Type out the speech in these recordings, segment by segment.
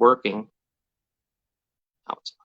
working outside.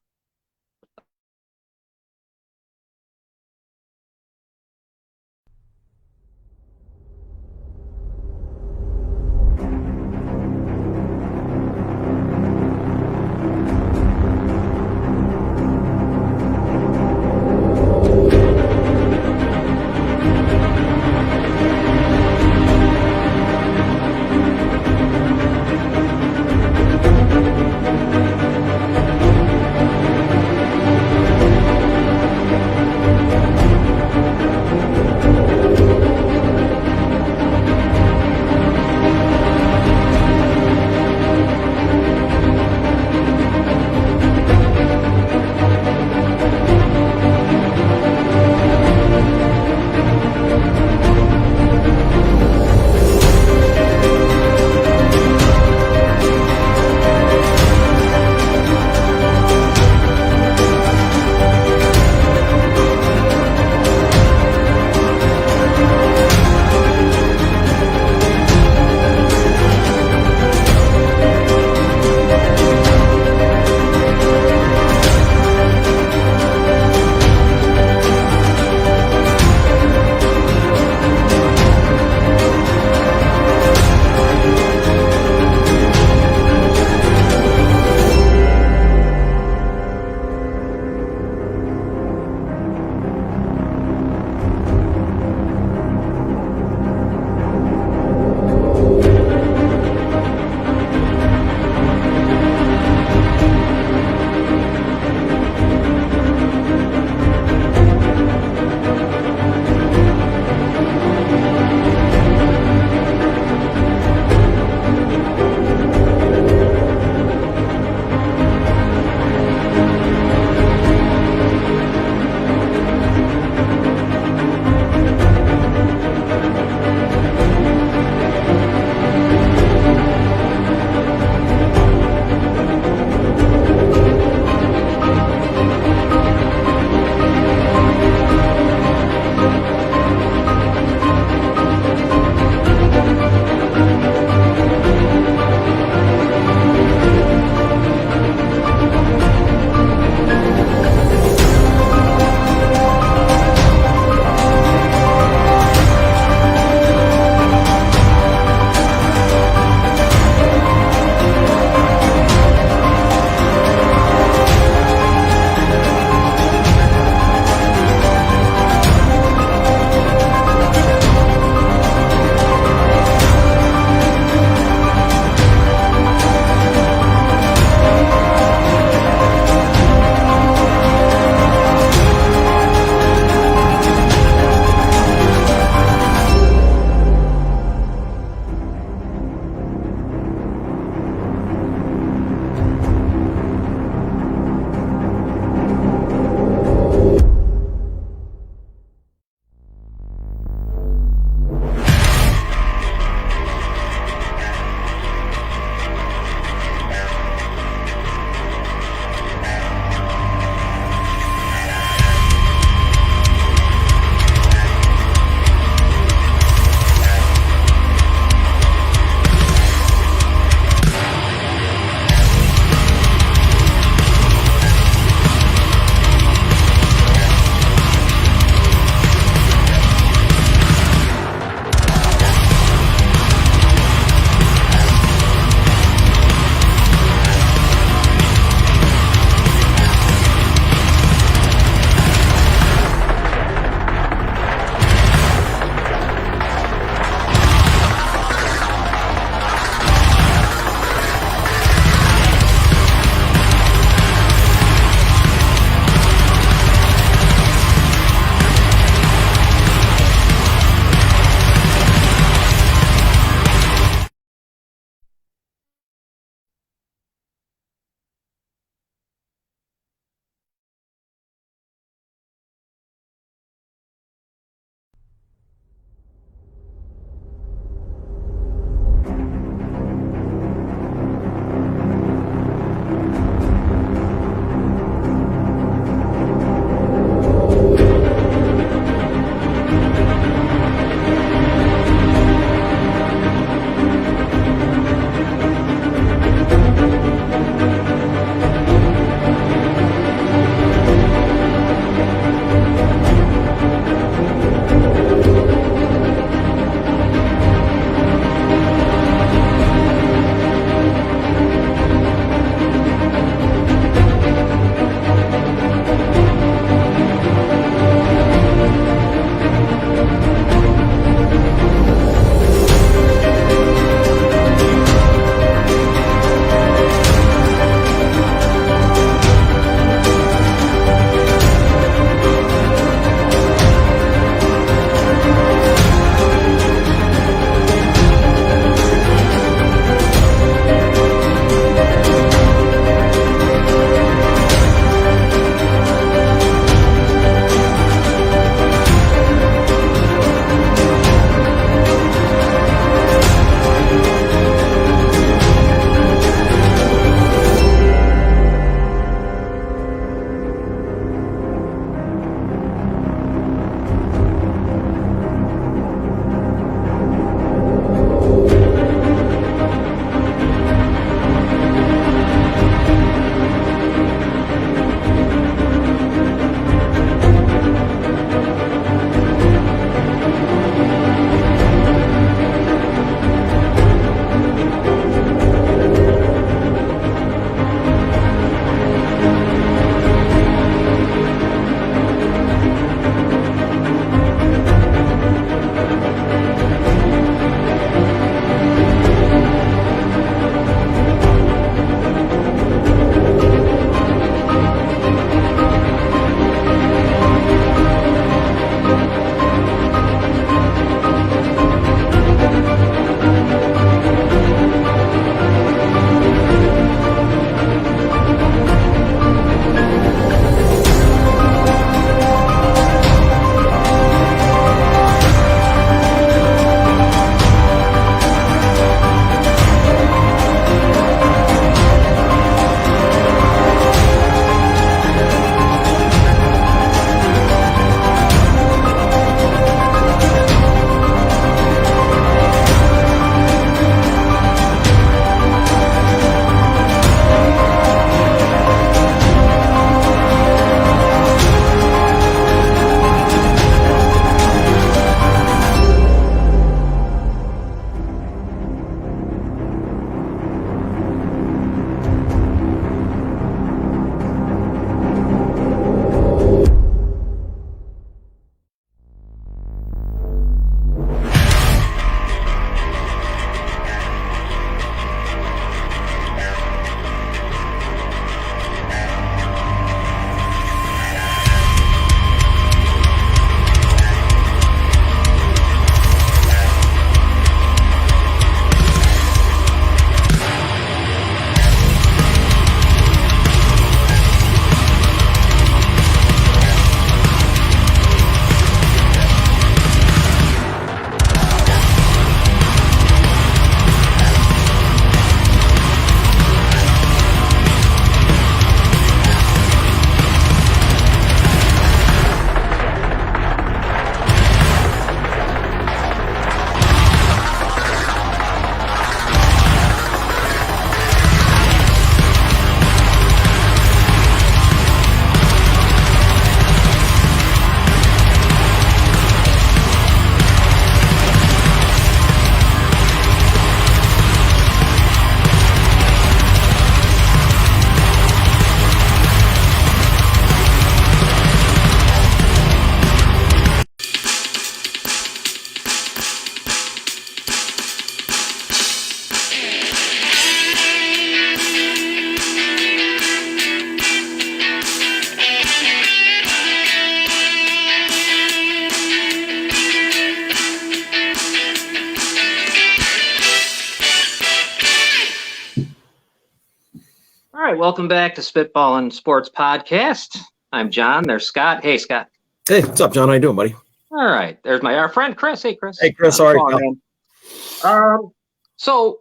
All right, welcome back to Spitball and Sports Podcast. I'm John. There's Scott. Hey, Scott. Hey, what's up, John? How you doing, buddy? All right. There's our friend Chris. Hey, Chris. Hey, Chris. How are you? So,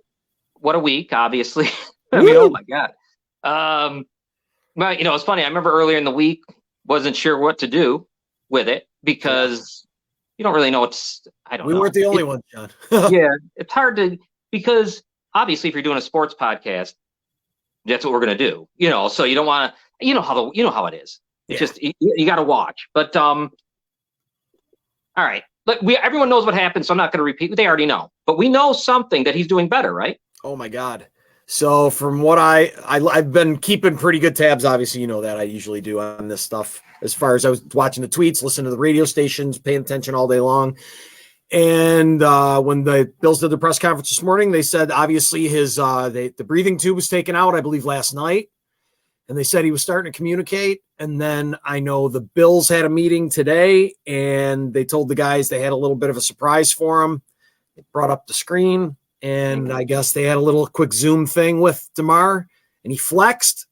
what a week, obviously. I mean, oh my God. Well, it's funny. I remember earlier in the week, wasn't sure what to do with it because you don't really know We weren't the only ones, John. Yeah, it's hard because obviously if you're doing a sports podcast, that's what we're going to do, so you don't want to, how it is. It's just, you got to watch, but, all right. But everyone knows what happened. So I'm not going to repeat what they already know, but we know something that he's doing better, right? Oh my God. So from what I've been keeping pretty good tabs, obviously, that I usually do on this stuff, as far as I was watching the tweets, listening to the radio stations, paying attention all day long. And when the Bills did the press conference this morning, they said obviously the breathing tube was taken out, I believe, last night. And they said he was starting to communicate. And then I know the Bills had a meeting today, and they told the guys they had a little bit of a surprise for him. They brought up the screen, and I guess they had a little quick Zoom thing with DeMar, and he flexed.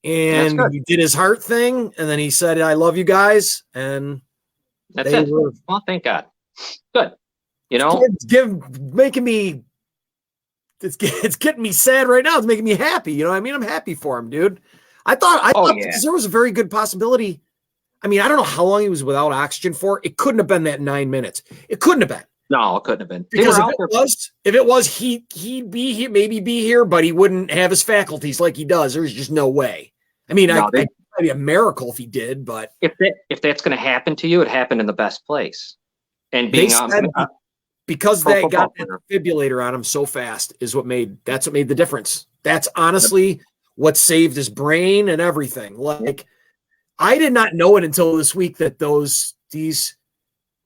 And he did his heart thing, and then he said, "I love you guys." And that's it. Well, thank God. Good. It's getting me sad right now. It's making me happy. You know what I mean? I'm happy for him, dude. I thought because there was a very good possibility. I mean, I don't know how long he was without oxygen for. It couldn't have been that 9 minutes. It couldn't have been. No, it couldn't have been. Because if it was, he'd be here, maybe be here, but he wouldn't have his faculties like he does. There's just no way. I mean, it'd be a miracle if he did, but if that's going to happen to you, it happened in the best place. And being because they got that defibrillator on him so fast is what made the difference. That's honestly what saved his brain and everything. Like, I did not know it until this week that these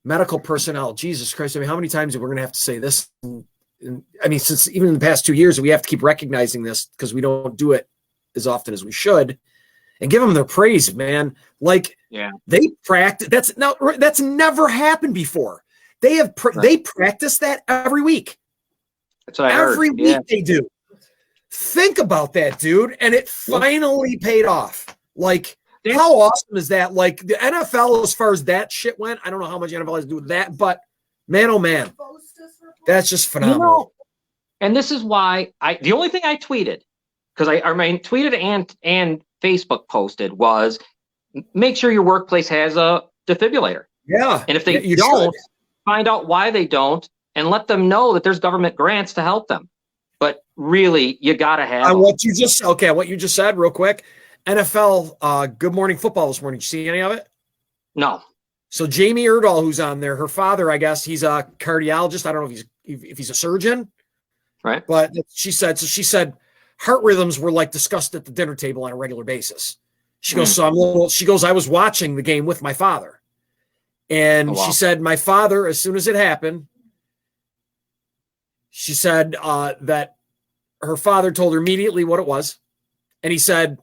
medical personnel, Jesus Christ, I mean, how many times are we going to have to say this? I mean, since even in the past 2 years, we have to keep recognizing this because we don't do it as often as we should, and give them their praise, man. Like, they practice. That's never happened before. They practice that every week. That's what I heard. Every week they do. Think about that, dude. And it finally paid off. Like, how awesome is that? Like, the NFL, as far as that shit went, I don't know how much NFL has to do with that, but man, oh man, that's just phenomenal. And this is why the only thing I tweeted, because I tweeted and Facebook posted, was make sure your workplace has a defibrillator. Yeah. And if they don't, find out why they don't and let them know that there's government grants to help them. But really, you got to have what you just said real quick. NFL Good Morning Football this morning. Did you see any of it? No. So Jamie Erdahl, who's on there, her father, I guess he's a cardiologist. I don't know if he's a surgeon. Right. But she said heart rhythms were like discussed at the dinner table on a regular basis. She goes, I was watching the game with my father. And she said, my father, as soon as it happened, she said that her father told her immediately what it was. And he said,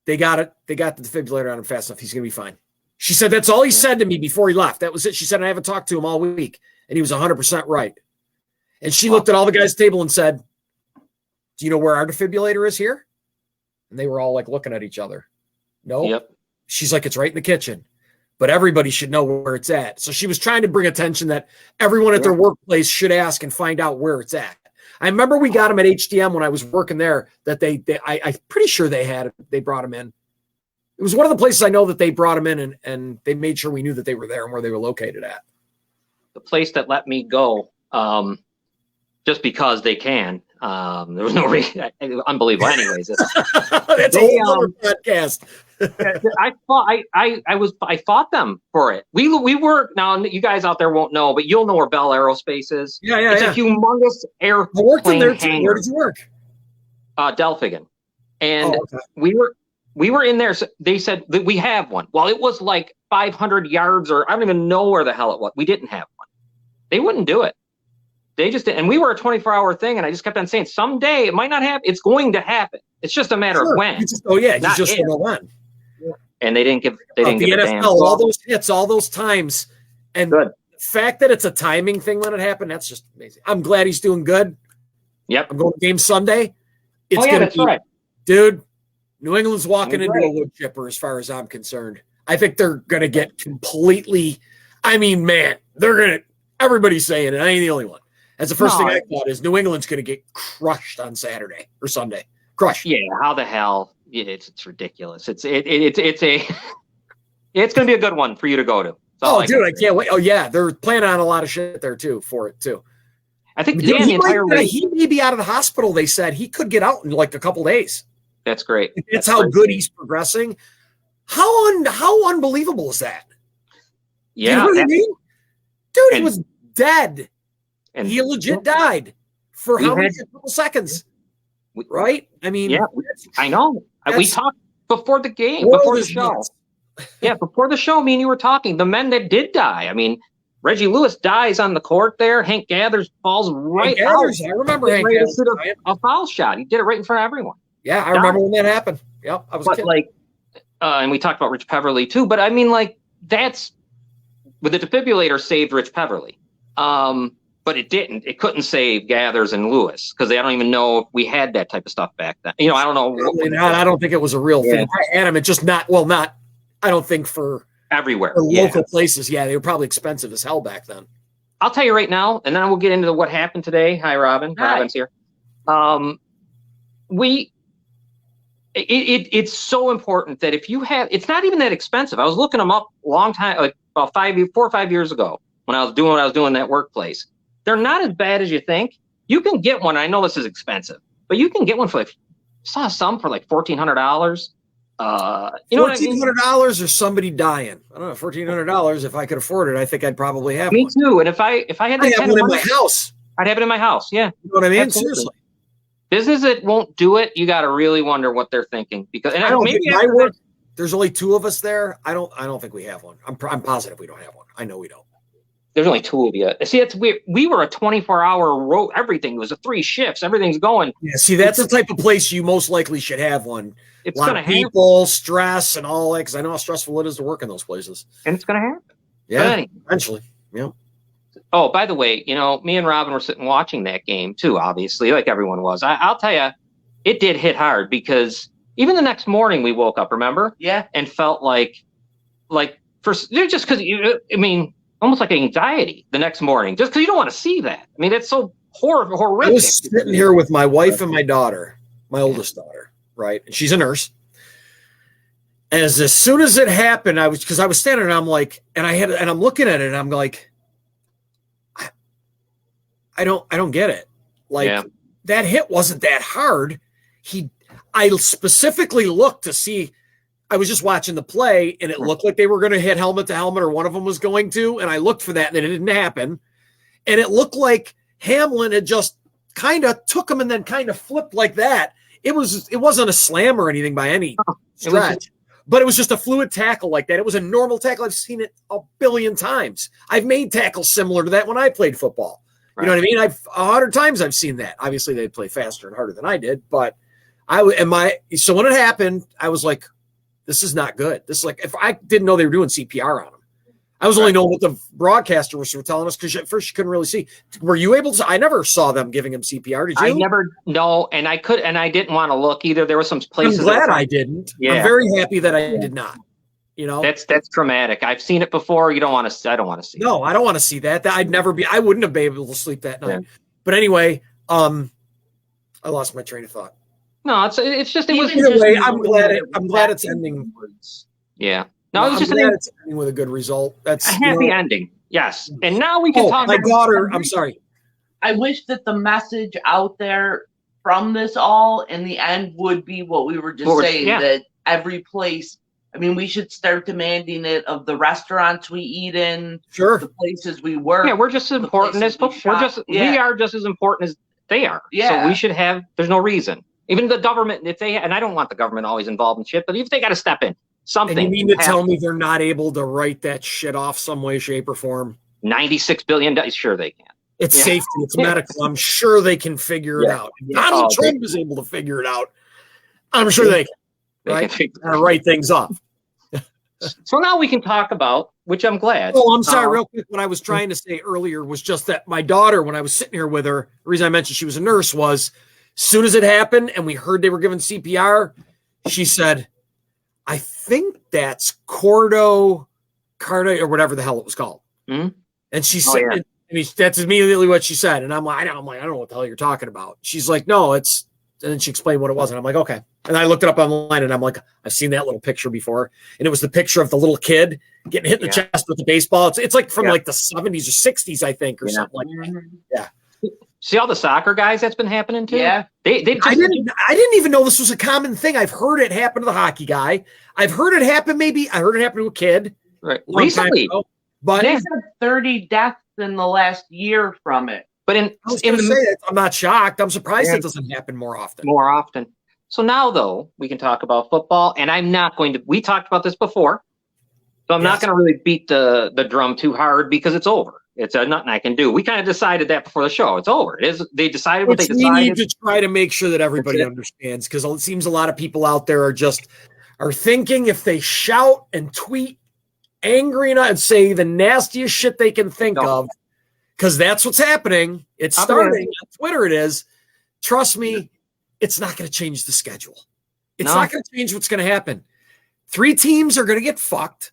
they got it. They got the defibrillator on him fast enough. He's going to be fine. She said, that's all he said to me before he left. That was it. She said, I haven't talked to him all week. And he was 100% right. And she looked at all the guys' table and said, do you know where our defibrillator is here? And they were all like looking at each other. No. Yep. She's like, it's right in the kitchen. But everybody should know where it's at. So she was trying to bring attention that everyone at their workplace should ask and find out where it's at. I remember we got him at HDM when I was working there, that I'm pretty sure they brought him in. It was one of the places I know that they brought him in and they made sure we knew that they were there and where they were located at. The place that let me go, just because they can. There was no reason. Unbelievable. Anyways, that's a whole other podcast. I fought them for it. We were, now you guys out there won't know, but you'll know where Bell Aerospace is. It's a humongous airplane. I worked in there too. Where did you work? Delphigan. And we were in there. So they said that we have one. Well, it was like 500 yards, or I don't even know where the hell it was. We didn't have one. They wouldn't do it. They just did. And we were a 24-hour thing. And I just kept on saying, someday it might not happen. It's going to happen. It's just a matter of when. You just don't know when. And they didn't give the NFL, all those hits, all those times. And the fact that it's a timing thing when it happened, that's just amazing. I'm glad he's doing good. Yep. I'm going to game Sunday. it's going to be, right. Dude, New England's walking into a wood chipper as far as I'm concerned. I think they're going to get completely, I mean, man, they're going to, everybody's saying it. I ain't the only one. That's the first thing I thought is New England's going to get crushed on Saturday or Sunday. Crushed. Yeah, how the hell? It's ridiculous. It's going to be a good one for you to go to. Oh, dude, I can't wait. Oh, yeah, they're planning on a lot of shit there too for it too. I think he may be out of the hospital. They said he could get out in like a couple days. That's great. That's how good he's progressing. How unbelievable is that? Yeah, you know what I mean? Dude, he was dead. And he legit died for how many couple seconds? Right? I mean, yeah, I know. We talked before the game, before the show. Yeah, before the show, me and you were talking. The men that did die. I mean, Reggie Lewis dies on the court there. Hank Gathers falls right out. I remember Hank Gathers. A foul shot. He did it right in front of everyone. Yeah, I remember when that happened. Yep, I was a kid. And we talked about Rich Peverly too. But I mean, that's with the defibrillator saved Rich Peverly. But it didn't. It couldn't save Gathers and Lewis because I don't even know if we had that type of stuff back then. I don't know. I don't think it was a real thing. Adam, it's just not. Well, not. I don't think for everywhere. For local places, they were probably expensive as hell back then. I'll tell you right now, and then we'll get into what happened today. Hi, Robin. Hi. Robin's here. It's so important that if you have, it's not even that expensive. I was looking them up a long time, like about 4 or 5 years ago when I was doing what I was doing in that workplace. They're not as bad as you think. You can get one. I know this is expensive, but you can get one for saw some for like $1,400. $1,400 or somebody dying. I don't know, $1,400. If I could afford it, I think I'd probably have Me one. too. And if I had I'd have one in my house. I'd have it in my house. Yeah. You know what I mean? Absolutely. Seriously. Business that won't do it, you got to really wonder what they're thinking because there's only 2 of us there. I don't think we have one. I'm positive we don't have one. I know we don't. There's only 2 of you. See, it's weird. We were a 24-hour road. Everything was 3 shifts. Everything's going. Yeah. See, that's the type of place you most likely should have one. It's going to have people, stress, and all that. Because I know how stressful it is to work in those places. And it's going to happen. Yeah. Anyway. Eventually. Yeah. Oh, by the way, me and Robin were sitting watching that game too. Obviously, like everyone was. I'll tell you, it did hit hard because even the next morning we woke up. Remember? Yeah. And felt like just because almost like anxiety the next morning, just because you don't want to see that. I mean, it's so horrific. I was sitting here with my wife and my daughter, my oldest daughter, right? And she's a nurse. And as soon as it happened, I was standing there and I'm like, and I'm looking at it and I'm like, I don't get it. That hit wasn't that hard. I specifically looked to see. I was just watching the play, and it looked like they were going to hit helmet to helmet, or one of them was going to. And I looked for that, and it didn't happen. And it looked like Hamlin had just kind of took him and then kind of flipped like that. It wasn't a slam or anything by any stretch, but it was just a fluid tackle like that. It was a normal tackle. I've seen it a billion times. I've made tackles similar to that when I played football. You know what I mean? 100 times I've seen that. Obviously, they play faster and harder than I did, but so when it happened, I was like, this is not good. This is like, if I didn't know they were doing CPR on him, I was only knowing what the broadcaster was telling us because at first you couldn't really see. Were you able to? I never saw them giving him CPR. Did you? I never know, and I didn't want to look either. There were some places. I'm glad I didn't. Yeah. I'm very happy that I did not. That's traumatic. I've seen it before. I don't want to see. No, I don't want to see that. I wouldn't have been able to sleep that night. Yeah. But anyway, I lost my train of thought. No, it's just it was. Either way, I'm glad it's ending. Yeah. No, I'm glad it's ending with a good result. That's a happy ending. Yes. And now we can talk. My daughter. I'm sorry. I wish that the message out there from this all in the end would be what we were just saying, that every place. I mean, we should start demanding it of the restaurants we eat in, the places we work. Yeah, we're just as important as we are just as important as they are. Yeah. So we should have. There's no reason. Even the government, and I don't want the government always involved in shit, but if they got to step in, something. And you mean to tell me they're not able to write that shit off some way, shape, or form? $96 billion. Sure, they can. It's safety. It's medical. I'm sure they can figure it out. Donald Trump is able to figure it out. I'm sure they can. Right? Write things off. So now we can talk about, which I'm glad. Oh, I'm sorry. Real quick, what I was trying to say earlier was just that my daughter, when I was sitting here with her, the reason I mentioned she was a nurse was As soon as it happened and we heard they were giving CPR, she said, I think that's cardio or whatever the hell it was called. Mm-hmm. And she said, that's immediately what she said. And I'm like, I don't know what the hell you're talking about. She's like, no, it's, and then she explained what it was. And I'm like, okay. And I looked it up online and I'm like, I've seen that little picture before. And it was the picture of the little kid getting hit in the chest with the baseball. It's like from like the 70s or 60s, I think, or something like that. Yeah. See all the soccer guys that's been happening to? Yeah. I didn't even know this was a common thing. I've heard it happen to the hockey guy. I've heard it happen to a kid. Right. Recently. But they said 30 deaths in the last year from it. But I'm not shocked. I'm surprised it doesn't happen more often. So now, though, we can talk about football, and I'm not going to. We talked about this before, so I'm not going to really beat the drum too hard because it's over. It's nothing I can do. We kind of decided that before the show. It's over. It is. They decided what they decided. We need to try to make sure that everybody understands, because it seems a lot of people out there are thinking if they shout and tweet angry and say the nastiest shit they can think of, because that's what's happening. It's starting on Twitter. It is. Trust me, it's not going to change the schedule. It's not going to change what's going to happen. 3 teams are going to get fucked,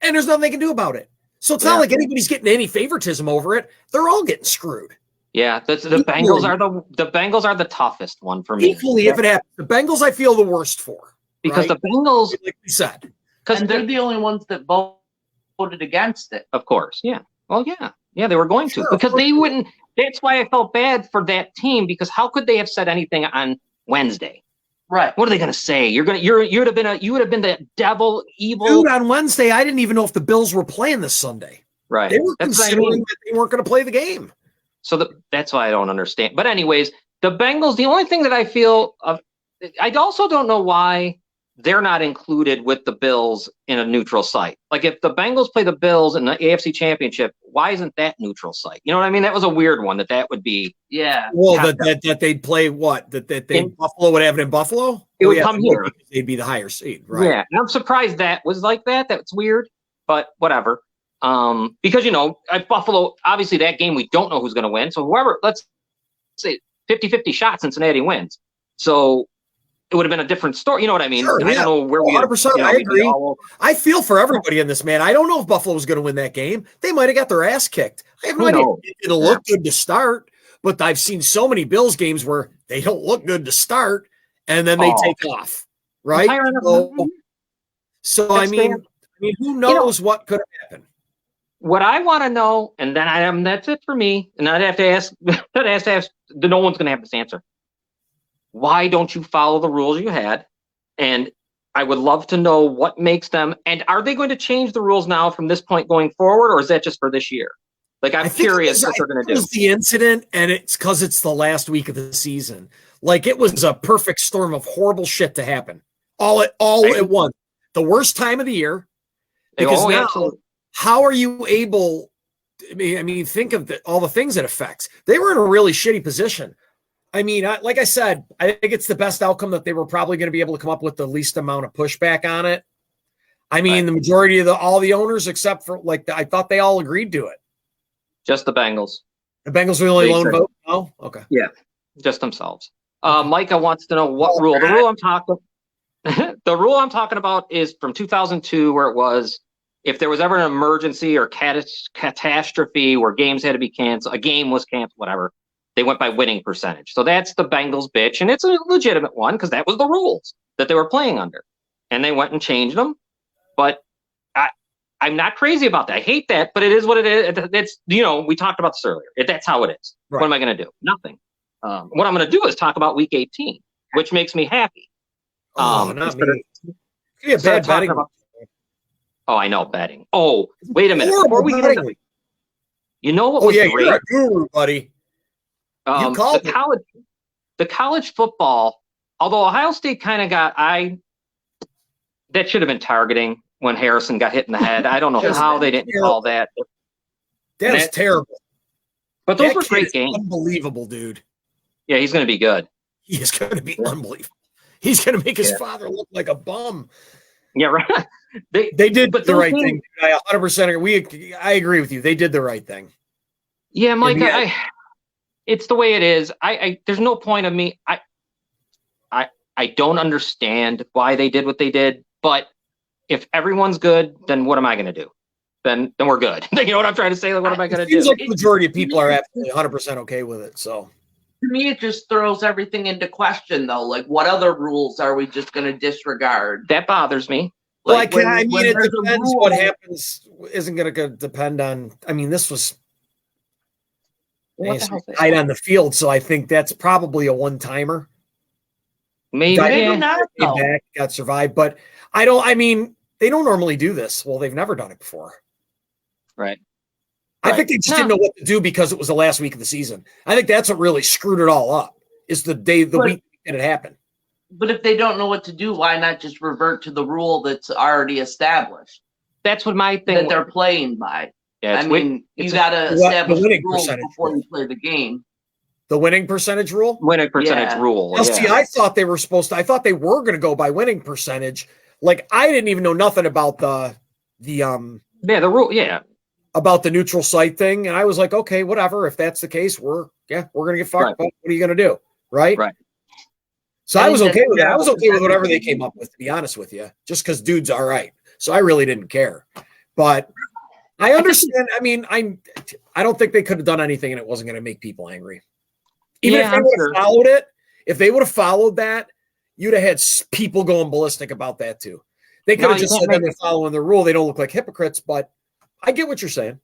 and there's nothing they can do about it. So it's not like anybody's getting any favoritism over it. They're all getting screwed. Yeah, the Bengals are the toughest one for me. Equally, if it happens, the Bengals I feel the worst for, because the Bengals, like we said, because they're the only ones that voted against it. Of course, yeah. Well, yeah, they were going to, because they wouldn't. That's why I felt bad for that team, because how could they have said anything on Wednesday? Right. What are they going to say? You would have been the devil, evil. Dude, on Wednesday, I didn't even know if the Bills were playing this Sunday. Right. They were considering that they weren't going to play the game. So that's why I don't understand. But anyways, the Bengals, the only thing that I feel I also don't know why they're not included with the Bills in a neutral site. Like, if the Bengals play the Bills in the AFC Championship, why isn't that neutral site? You know what I mean? That was a weird one that would be. Yeah. Well, that they'd play what? That Buffalo would have it in Buffalo? It would come here. They'd be the higher seed, right? Yeah. And I'm surprised that was like that. That's weird, but whatever. Because, Buffalo, obviously that game, we don't know who's going to win. So let's say 50-50 shot Cincinnati wins. So it would have been a different story. You know what I mean? Sure, I don't know where 100%. I agree. I feel for everybody in this, man. I don't know if Buffalo was going to win that game. They might have got their ass kicked. I have no idea. It'll look good to start, but I've seen so many Bills games where they don't look good to start, and then they take off, right? So I mean, who knows what could have happened? What I want to know, and then that's it for me, and I'd have to ask. No one's going to have this answer. Why don't you follow the rules you had? And I would love to know what makes them. And are they going to change the rules now from this point going forward, or is that just for this year? Like, I'm curious what they're going to do. It was the incident, and it's because it's the last week of the season. Like, it was a perfect storm of horrible shit to happen all at once. The worst time of the year. Because now, how are you able? I mean, think of all the things it affects. They were in a really shitty position. I mean, like I said, I think it's the best outcome that they were probably going to be able to come up with the least amount of pushback on it. I mean, the majority of all the owners, except for I thought they all agreed to it. Just the Bengals. The Bengals were the only lone vote? Oh, okay. Yeah, just themselves. Micah wants to know what rule. The rule I'm talking about is from 2002, where it was, if there was ever an emergency or catastrophe where games had to be canceled, a game was canceled, whatever, they went by winning percentage. So that's the Bengals bitch, and it's a legitimate one because that was the rules that they were playing under. And they went and changed them. But I'm not crazy about that. I hate that, but it is what it is. It's, we talked about this earlier. That's how it is. Right. What am I going to do? Nothing. What I'm going to do is talk about week 18, which makes me happy. Not me. Be a bad betting. I know, betting. Oh, wait a minute. Before we get into, what was great? You're a guru, buddy. The college football, although Ohio State kind of that should have been targeting when Harrison got hit in the head. I don't know how they didn't call that. That is terrible. But those were great games. Unbelievable, dude. Yeah, he's going to be good. He is going to be unbelievable. He's going to make his father look like a bum. Yeah, right. They did the right thing. I 100% agree. I agree with you. They did the right thing. Yeah, Mike, it's the way it is. There's no point of me. I don't understand why they did what they did, but if everyone's good, then what am I going to do? Then we're good. You know what I'm trying to say? Like, what am I going to do? It seems like the majority of people are absolutely 100% okay with it. So to me, it just throws everything into question, though. Like, what other rules are we just going to disregard? That bothers me. Like, it depends. What happens isn't going to depend on. I mean, this was tight on the field, so I think that's probably a one-timer. Maybe not. Got survived, but I don't. I mean, they don't normally do this. Well, they've never done it before. Right. I think they just didn't know what to do because it was the last week of the season. I think that's what really screwed it all up. Is the week that it happened. But if they don't know what to do, why not just revert to the rule that's already established? That's what my thing that they're playing by. Yeah, you got to establish the rules before you play the game. The winning percentage rule? Winning percentage rule. Now, see, I thought they were going to go by winning percentage. Like, I didn't even know nothing about the rule. Yeah. About the neutral site thing. And I was like, okay, whatever. If that's the case, we're going to get fucked. Right. But what are you going to do? Right. So I was okay with it. I was okay with whatever they came up with, to be honest with you, just because dude's all right. So I really didn't care. But I understand. I mean, I don't think they could have done anything and it wasn't going to make people angry. Even if they would have followed it, if they would have followed that, you'd have had people going ballistic about that too. They could have just said that they're following the rule. They don't look like hypocrites, but I get what you're saying.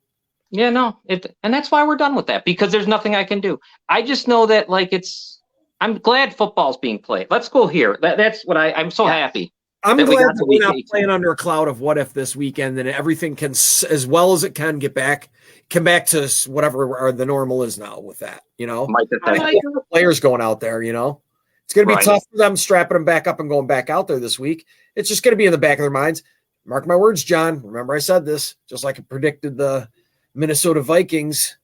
Yeah, no. And that's why we're done with that, because there's nothing I can do. I just know that, like, I'm glad football's being played. Let's go here. That's what I'm so happy. I'm glad that we're not playing under a cloud of what if this weekend, and everything can, as well as it can, come back to whatever the normal is now with that, you know. Players going out there, you know. It's going to be tough for them strapping them back up and going back out there this week. It's just going to be in the back of their minds. Mark my words, John. Remember I said this, just like I predicted the Minnesota Vikings.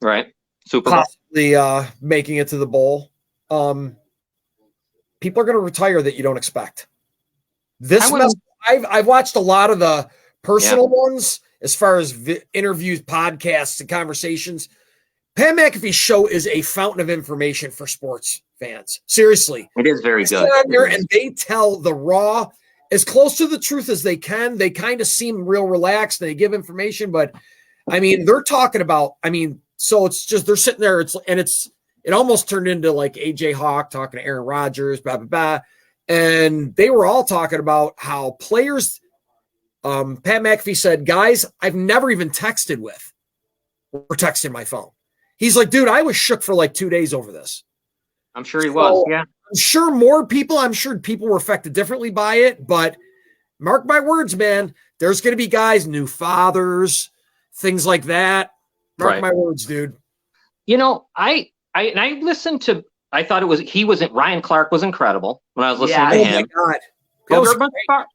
Right. Super possibly making it to the bowl. People are going to retire that you don't expect. I've watched a lot of the personal ones as far as interviews, podcasts, and conversations. Pat McAfee's show is a fountain of information for sports fans. Seriously. It is very good. On there and they tell the raw, as close to the truth as they can. They kind of seem real relaxed. They give information, but I mean, they're talking about, so it's just, they're sitting there. It almost turned into like AJ Hawk talking to Aaron Rodgers, blah, blah, blah. And they were all talking about how players, Pat McAfee said, guys, I've never even texted with or texted my phone. He's like, dude, I was shook for like 2 days over this. I'm sure he was. Yeah. I'm sure people were affected differently by it, but mark my words, man, there's going to be guys, new fathers, things like that. Mark my words, dude. You know, I listened to, I thought Ryan Clark was incredible when I was listening to him. Oh my God.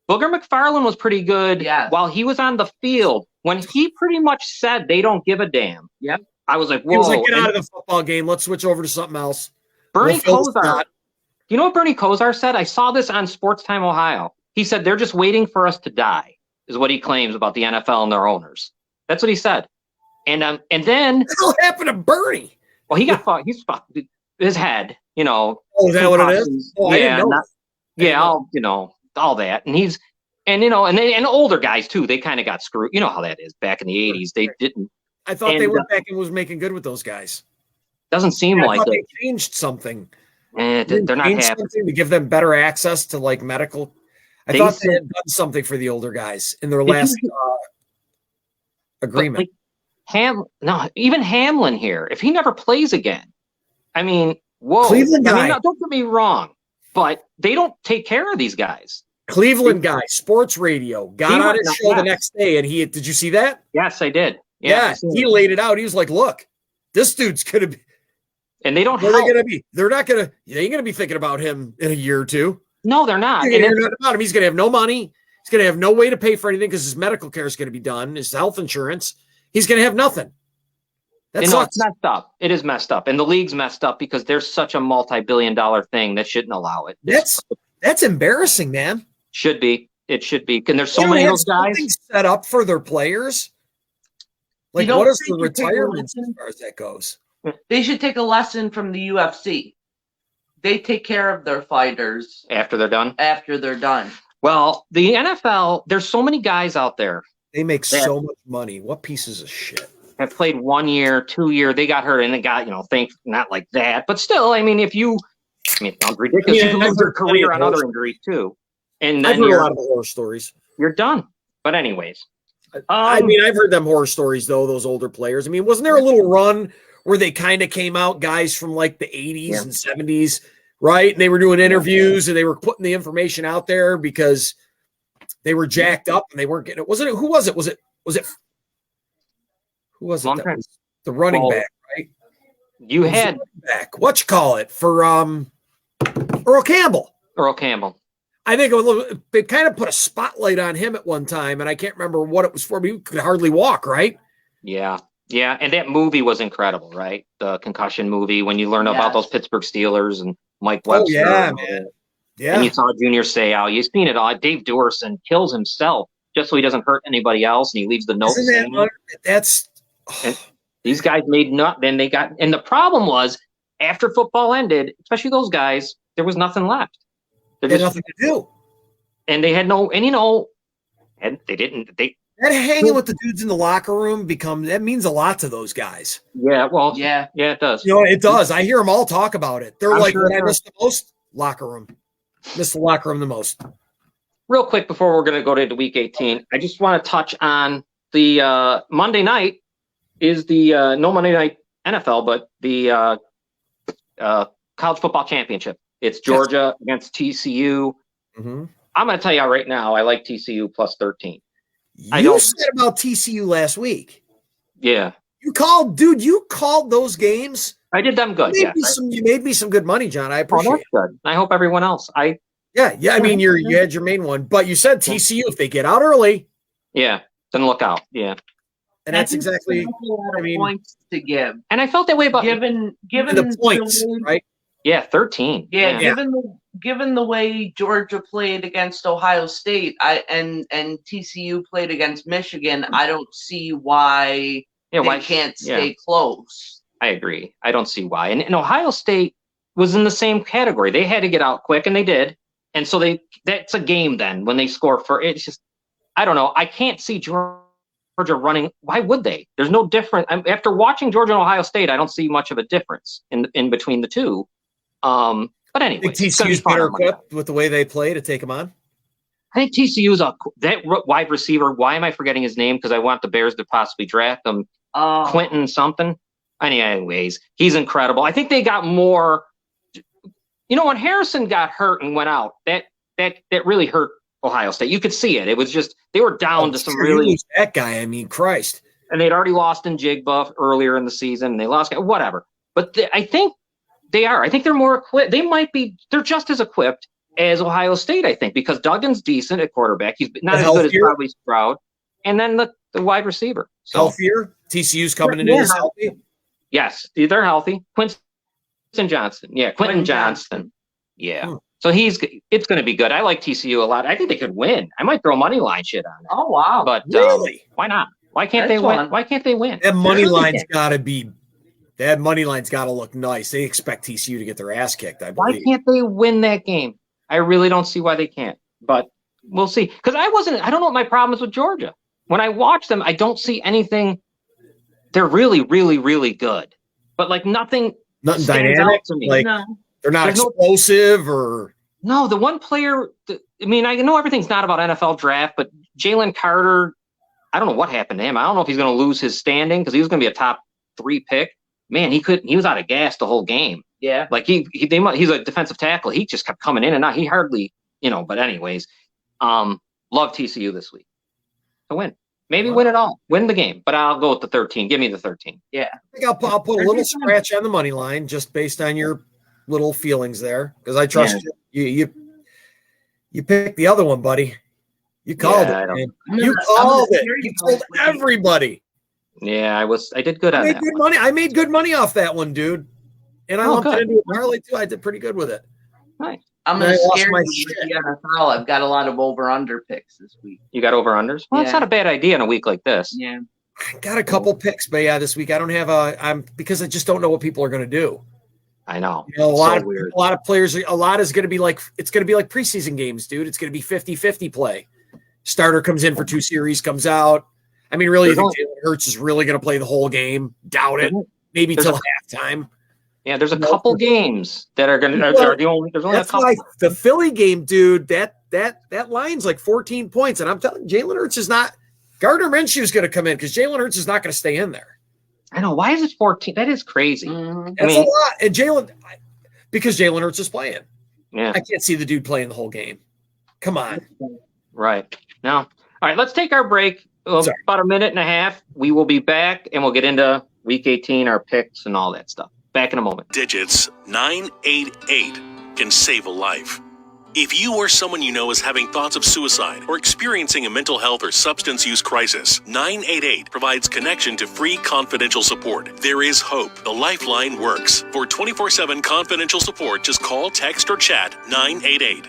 Booger McFarland was pretty good while he was on the field. When he pretty much said they don't give a damn. Yep. I was like, whoa. He was like, get out of the football game. Let's switch over to something else. Bernie Kosar. You know what Bernie Kosar said? I saw this on Sports Time Ohio. He said they're just waiting for us to die, is what he claims about the NFL and their owners. That's what he said. And then what the hell happened to Bernie? Well, he got fucked. He's fucked. His head, you know. Oh, is that what it is? Oh, I didn't know. All that. And older guys too. They kind of got screwed. You know how that is. Back in the 80s, they didn't. I thought they went back and was making good with those guys. Doesn't seem like it. They changed something. They're not happy to give them better access to like medical. I thought they had done something for the older guys in their last agreement. Even Hamlin here. If he never plays again, whoa. Cleveland guy. Don't get me wrong, but they don't take care of these guys. Cleveland guy, sports radio, got on his show the next day, and did you see that? Yes, I did. Yeah, he laid it out. He was like, "Look, this dude's gonna be," and they don't. They're not gonna. They ain't gonna be thinking about him in a year or two. No, they're not. They're not about him. He's gonna have no money. He's gonna have no way to pay for anything because his medical care is gonna be done. His health insurance. He's gonna have nothing. It's messed up. It is messed up, and the league's messed up because there's such a multi-billion-dollar thing that shouldn't allow it. That's embarrassing, man. Should be. It should be. And there's so many of those guys set up for their players. Like, what is the retirement as far as that goes? They should take a lesson from the UFC. They take care of their fighters after they're done. Well, the NFL, there's so many guys out there. They make so much money. What pieces of shit? Have played 1 year, 2 year. They got hurt and they got, not like that. But still, it sounds ridiculous. You can lose your career on other injuries too. And then I've heard a lot of horror stories. You're done. But anyways. I've heard them horror stories, though, those older players. Wasn't there a little run where they kind of came out, guys from like the 80s and 70s, right? And they were doing interviews and they were putting the information out there because they were jacked up and they weren't getting it. Who was it? Was it the running back, right? You had back. What you call it for Earl Campbell. I think they kind of put a spotlight on him at one time, and I can't remember what it was for. But he could hardly walk, right? Yeah. And that movie was incredible, right? The concussion movie, when you learn about those Pittsburgh Steelers and Mike Webster. Oh, yeah, man. Yeah. And you saw Junior Seau. You've seen it all. Dave Duerson kills himself just so he doesn't hurt anybody else, and he leaves the note. And these guys made and the problem was after football ended, especially those guys, there was nothing left. They had nothing to do. And they had and they didn't. That hanging with the dudes in the locker room that means a lot to those guys. Yeah, well, yeah, it does. It does. I hear them all talk about it. They're what I miss the most? Locker room. Miss the locker room the most. Real quick before we're going to go to Week 18, I just want to touch on the Monday night is the no Monday Night NFL, but the College Football Championship. It's Georgia against TCU. Mm-hmm. I'm going to tell you right now, I like TCU plus 13. You said about TCU last week. Yeah. You called those games. I did them good. You made me some good money, John. I appreciate it. Good. I hope everyone else. You had your main one, but you said TCU if they get out early. Yeah. Then look out. Yeah. And that's exactly points to give. And I felt that way about given the points, right? Yeah, 13. Yeah. Given the way Georgia played against Ohio State, and TCU played against Michigan, I don't see why they can't stay close. I agree. I don't see why. And Ohio State was in the same category. They had to get out quick, and they did. And so that's a game then when they score for it's just I don't know. I can't see Georgia running. Why would they? There's no difference. After watching Georgia and Ohio State, I don't see much of a difference in between the two. But anyway, I think TCU's better equipped with the way they play to take them on. I think TCU's that wide receiver. Why am I forgetting his name? Because I want the Bears to possibly draft him. Quentin something. Anyways, he's incredible. I think they got more. When Harrison got hurt and went out, that really hurt Ohio State. You could see it. It was just they were down to some really that guy. Christ. And they'd already lost in Jigba earlier in the season. And they lost whatever. But I think they are. I think they're more equipped. They're just as equipped as Ohio State, I think, because Duggan's decent at quarterback. He's not as good as probably Stroud. And then the wide receiver. So, healthier? TCU's coming in as healthy? Yes, they're healthy. Quentin Johnston. Yeah, Quentin Johnston. Yeah. So it's going to be good. I like TCU a lot. I think they could win. I might throw money line shit on it. Oh, wow. But really? Why not? Why can't they win? Why can't they win? That money line's got to look nice. They expect TCU to get their ass kicked, I believe. Why can't they win that game? I really don't see why they can't. But we'll see. Because I don't know what my problem is with Georgia. When I watch them, I don't see anything. They're really, really, really good. But nothing dynamic to me. They're not explosive or. No, the one player. I know everything's not about NFL draft, but Jalen Carter. I don't know what happened to him. I don't know if he's going to lose his standing because he was going to be a top 3 pick. Man, he was out of gas the whole game. Yeah. He's a defensive tackle. He just kept coming in and out. He hardly, but anyways, love TCU this week to win. Maybe win it all. Win the game. But I'll go with the 13. Give me the 13. Yeah. I think I'll put a little scratch on the money line just based on your little feelings there because I trust you. You picked the other one, buddy. You called it. Man. You called it. You told everybody. Yeah, I did good on that. I made good money off that one, dude. And I lumped it into a parlay too. I did pretty good with it. Nice. I'm going to scare you with the NFL. I've got a lot of over-under picks this week. You got over-unders? Well, it's not a bad idea in a week like this. Yeah. I got a couple picks, but yeah, this week I don't have because I just don't know what people are going to do. I know. A lot of players, a lot is going to be like, it's going to be like preseason games, dude. It's going to be 50-50 play. Starter comes in for 2 series, comes out. I mean, really, you think Jalen Hurts is really going to play the whole game? Doubt it. Maybe till halftime. Yeah, there's a couple games that are going to. There's only a couple. Like the Philly game, dude. That line's like 14 points, and I'm telling you, Jalen Hurts is not. Gardner Minshew is going to come in because Jalen Hurts is not going to stay in there. I know. Why is it 14? That is crazy. That's a lot. And because Jalen Hurts is playing. Yeah, I can't see the dude playing the whole game. Come on. Right. No. All right. Let's take our break. About a minute and a half. We will be back, and we'll get into Week 18, our picks, and all that stuff. Back in a moment. Digits 988 can save a life. If you or someone you know is having thoughts of suicide or experiencing a mental health or substance use crisis, 988 provides connection to free confidential support. There is hope. The Lifeline works. For 24/7 confidential support, just call, text, or chat 988.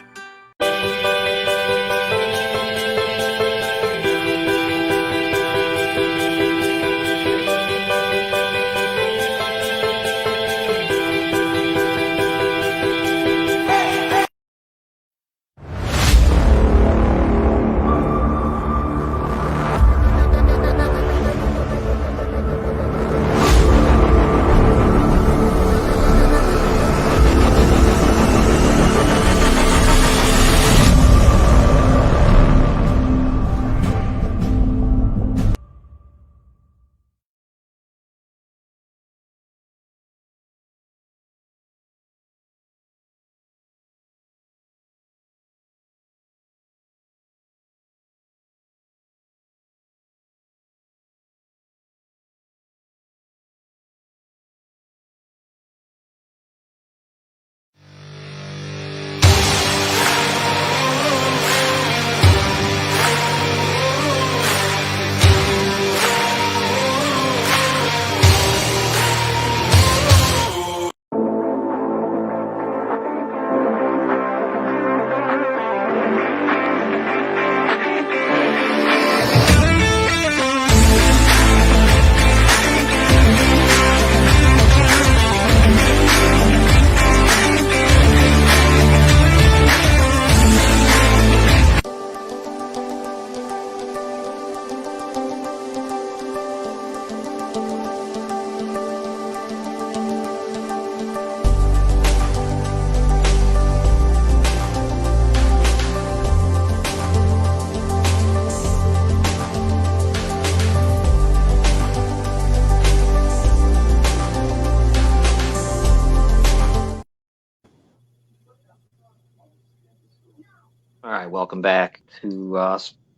All right, welcome back to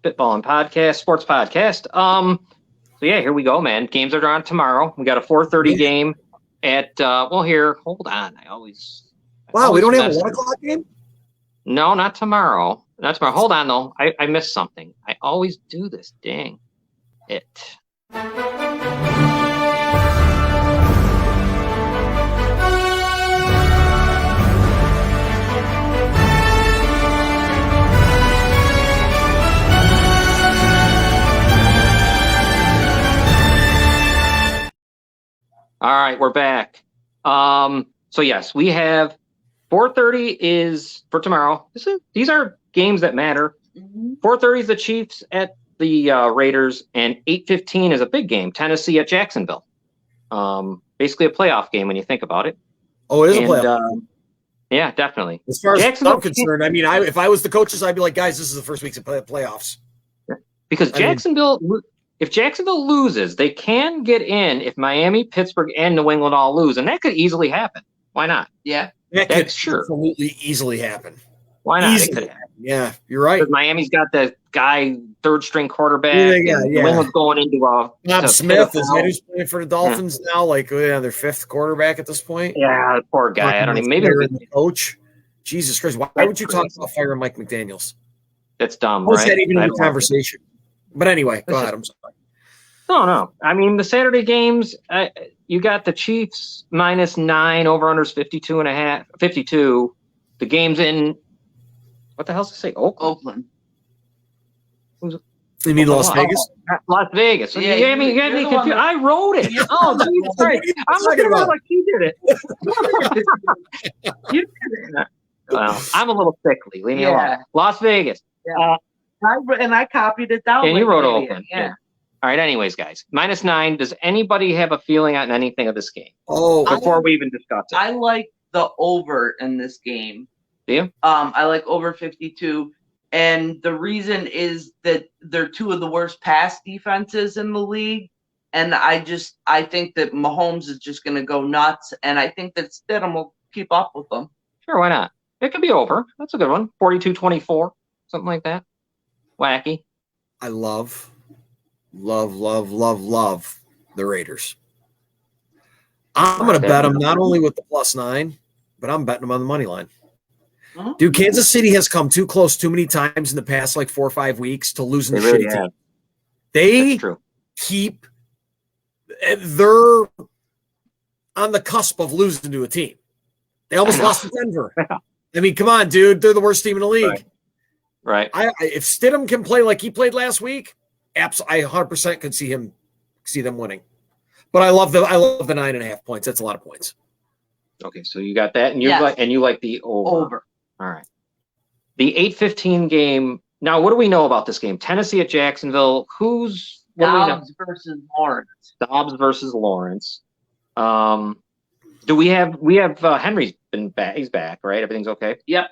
Spitballing Podcast, Sports Podcast. So yeah, here we go, man. Games are on tomorrow. We got a 4:30 game at here. Hold on, we don't have a 1:00 game. No, not tomorrow. Not tomorrow. Hold on, though. I missed something. I always do this. Dang it. All right, we're back. So yes, we have 4:30 is for tomorrow. These are games that matter. 4:30 is the Chiefs at the Raiders, and 8:15 is a big game, Tennessee at Jacksonville. Basically a playoff game when you think about it. Oh, it is a playoff. Yeah, definitely. As far as I'm concerned, I mean, if I was the coaches, I'd be like, guys, this is the first week's of playoffs. Because if Jacksonville loses, they can get in if Miami, Pittsburgh, and New England all lose, and that could easily happen. Why not? Yeah, that could absolutely easily happen. Why not? It could happen. Yeah, you're right. Because Miami's got the guy, third-string quarterback. Yeah. New England's going into a Bob Smith is who's playing for the Dolphins now, like their 5th quarterback at this point. Yeah, poor guy. I don't even. Maybe the coach. Jesus Christ, why would you talk about firing Mike McDaniels? That's dumb, How's right? that even in the conversation? But anyway, go ahead. I'm sorry. No. I mean, the Saturday games, you got the Chiefs -9, over-unders 52.5, 52. The game's in, what the hell's it say? Oakland. You mean Las Vegas? Las Vegas. Yeah, you had me confused. I wrote it. Oh, Jesus Christ. I'm looking at it like you did it. You did it. Well, I'm a little sickly. Leave me alone. Las Vegas. Yeah. I copied it down. And you wrote Oakland. Yeah. All right. Anyways, guys, -9. Does anybody have a feeling on anything of this game? Before we even discuss it. I like the over in this game. Do you? I like over 52. And the reason is that they're two of the worst pass defenses in the league. And I think that Mahomes is just going to go nuts. And I think that Stidham will keep up with them. Sure, why not? It could be over. That's a good one. 42-24, something like that. Wacky. I love the Raiders. I'm going to bet them not only with the +9, but I'm betting them on the money line. Dude, Kansas City has come too close too many times in the past 4 or 5 weeks to losing the shitty team. They're on the cusp of losing to a team. They almost lost to Denver. I mean, come on, dude. They're the worst team in the league. Right. If Stidham can play like he played last week, I 100% could see them winning. But I love the 9.5 points. That's a lot of points. Okay, so you got that, and you like the over. All right. The 8:15 game. Now, what do we know about this game? Tennessee at Jacksonville. Dobbs versus Lawrence. Dobbs versus Lawrence. Do we have Henry's been back? He's back, right? Everything's okay. Yep.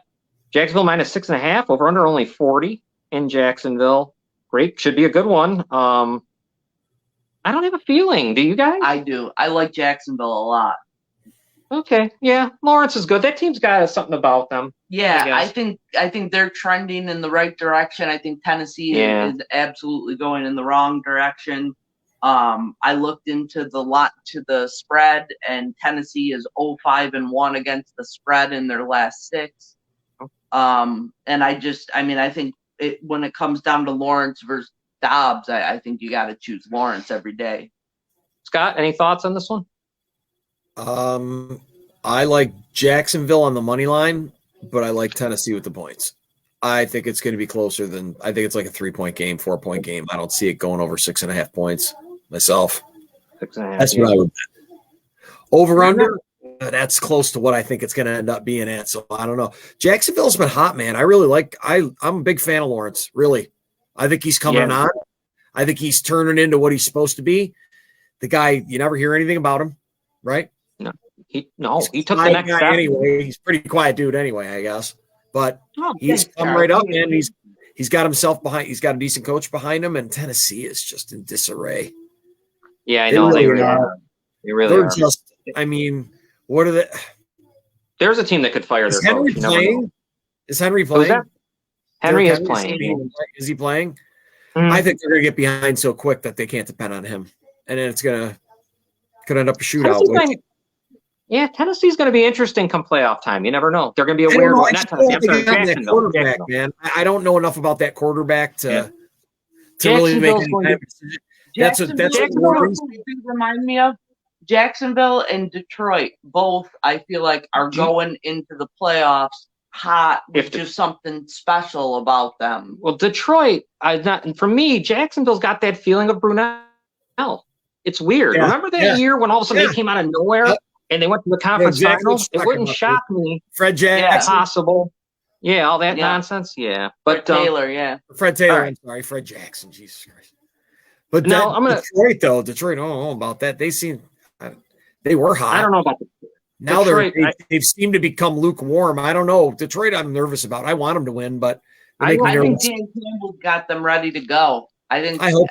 Jacksonville -6.5. Over under only 40 in Jacksonville. Great, should be a good one. I don't have a feeling. Do you guys? I do. I like Jacksonville a lot. Okay, yeah, Lawrence is good. That team's got something about them. Yeah, I think they're trending in the right direction. I think Tennessee is absolutely going in the wrong direction. I looked into the spread, and Tennessee is 0-5-1 against the spread in their last 6. And I think when it comes down to Lawrence versus Dobbs, I think you got to choose Lawrence every day. Scott, any thoughts on this one? I like Jacksonville on the money line, but I like Tennessee with the points. I think it's going to be closer than – I think it's like a 3-point game, 4-point game. I don't see it going over 6.5 points myself. 6.5. That's what I would bet. Over-under, that's close to what I think it's going to end up being at, so I don't know. Jacksonville's been hot, man. I really like – I'm a big fan of Lawrence, really. I think he's coming on. I think he's turning into what he's supposed to be. The guy, you never hear anything about him, right? He took the next step. Anyway, he's a pretty quiet dude anyway, I guess. But he's come right up, and he's got himself behind. He's got a decent coach behind him, and Tennessee is just in disarray. Yeah, I know they really are. They really are. Just, I mean, what are they? There's a team that could fire their coach. Is Henry playing? Henry is playing. Is he playing? I think they're going to get behind so quick that they can't depend on him, and then could end up a shootout. Tennessee's going to be interesting come playoff time. You never know. They're going to be a weird one. Not Tennessee, quarterback, man. I don't know enough about that quarterback to really make any kind of decision. That's what remind me of. Jacksonville and Detroit both, I feel like, are going into the playoffs hot with just something special about them. Well, Detroit, for me, Jacksonville's got that feeling of Brunell. It's weird. Remember that year when all of a sudden they came out of nowhere? And they went to the conference finals. It wouldn't shock me. Fred Jackson. Possible. Yeah, all that nonsense. Yeah. But Fred Taylor, Fred Taylor, I'm sorry. Fred Jackson. Jesus Christ. But Detroit, though. Detroit, I don't know about that. They were hot. I don't know about Detroit. Now they've seemed to become lukewarm. I don't know. Detroit, I'm nervous about. I want them to win, but I think Dan Campbell's got them ready to go. I hope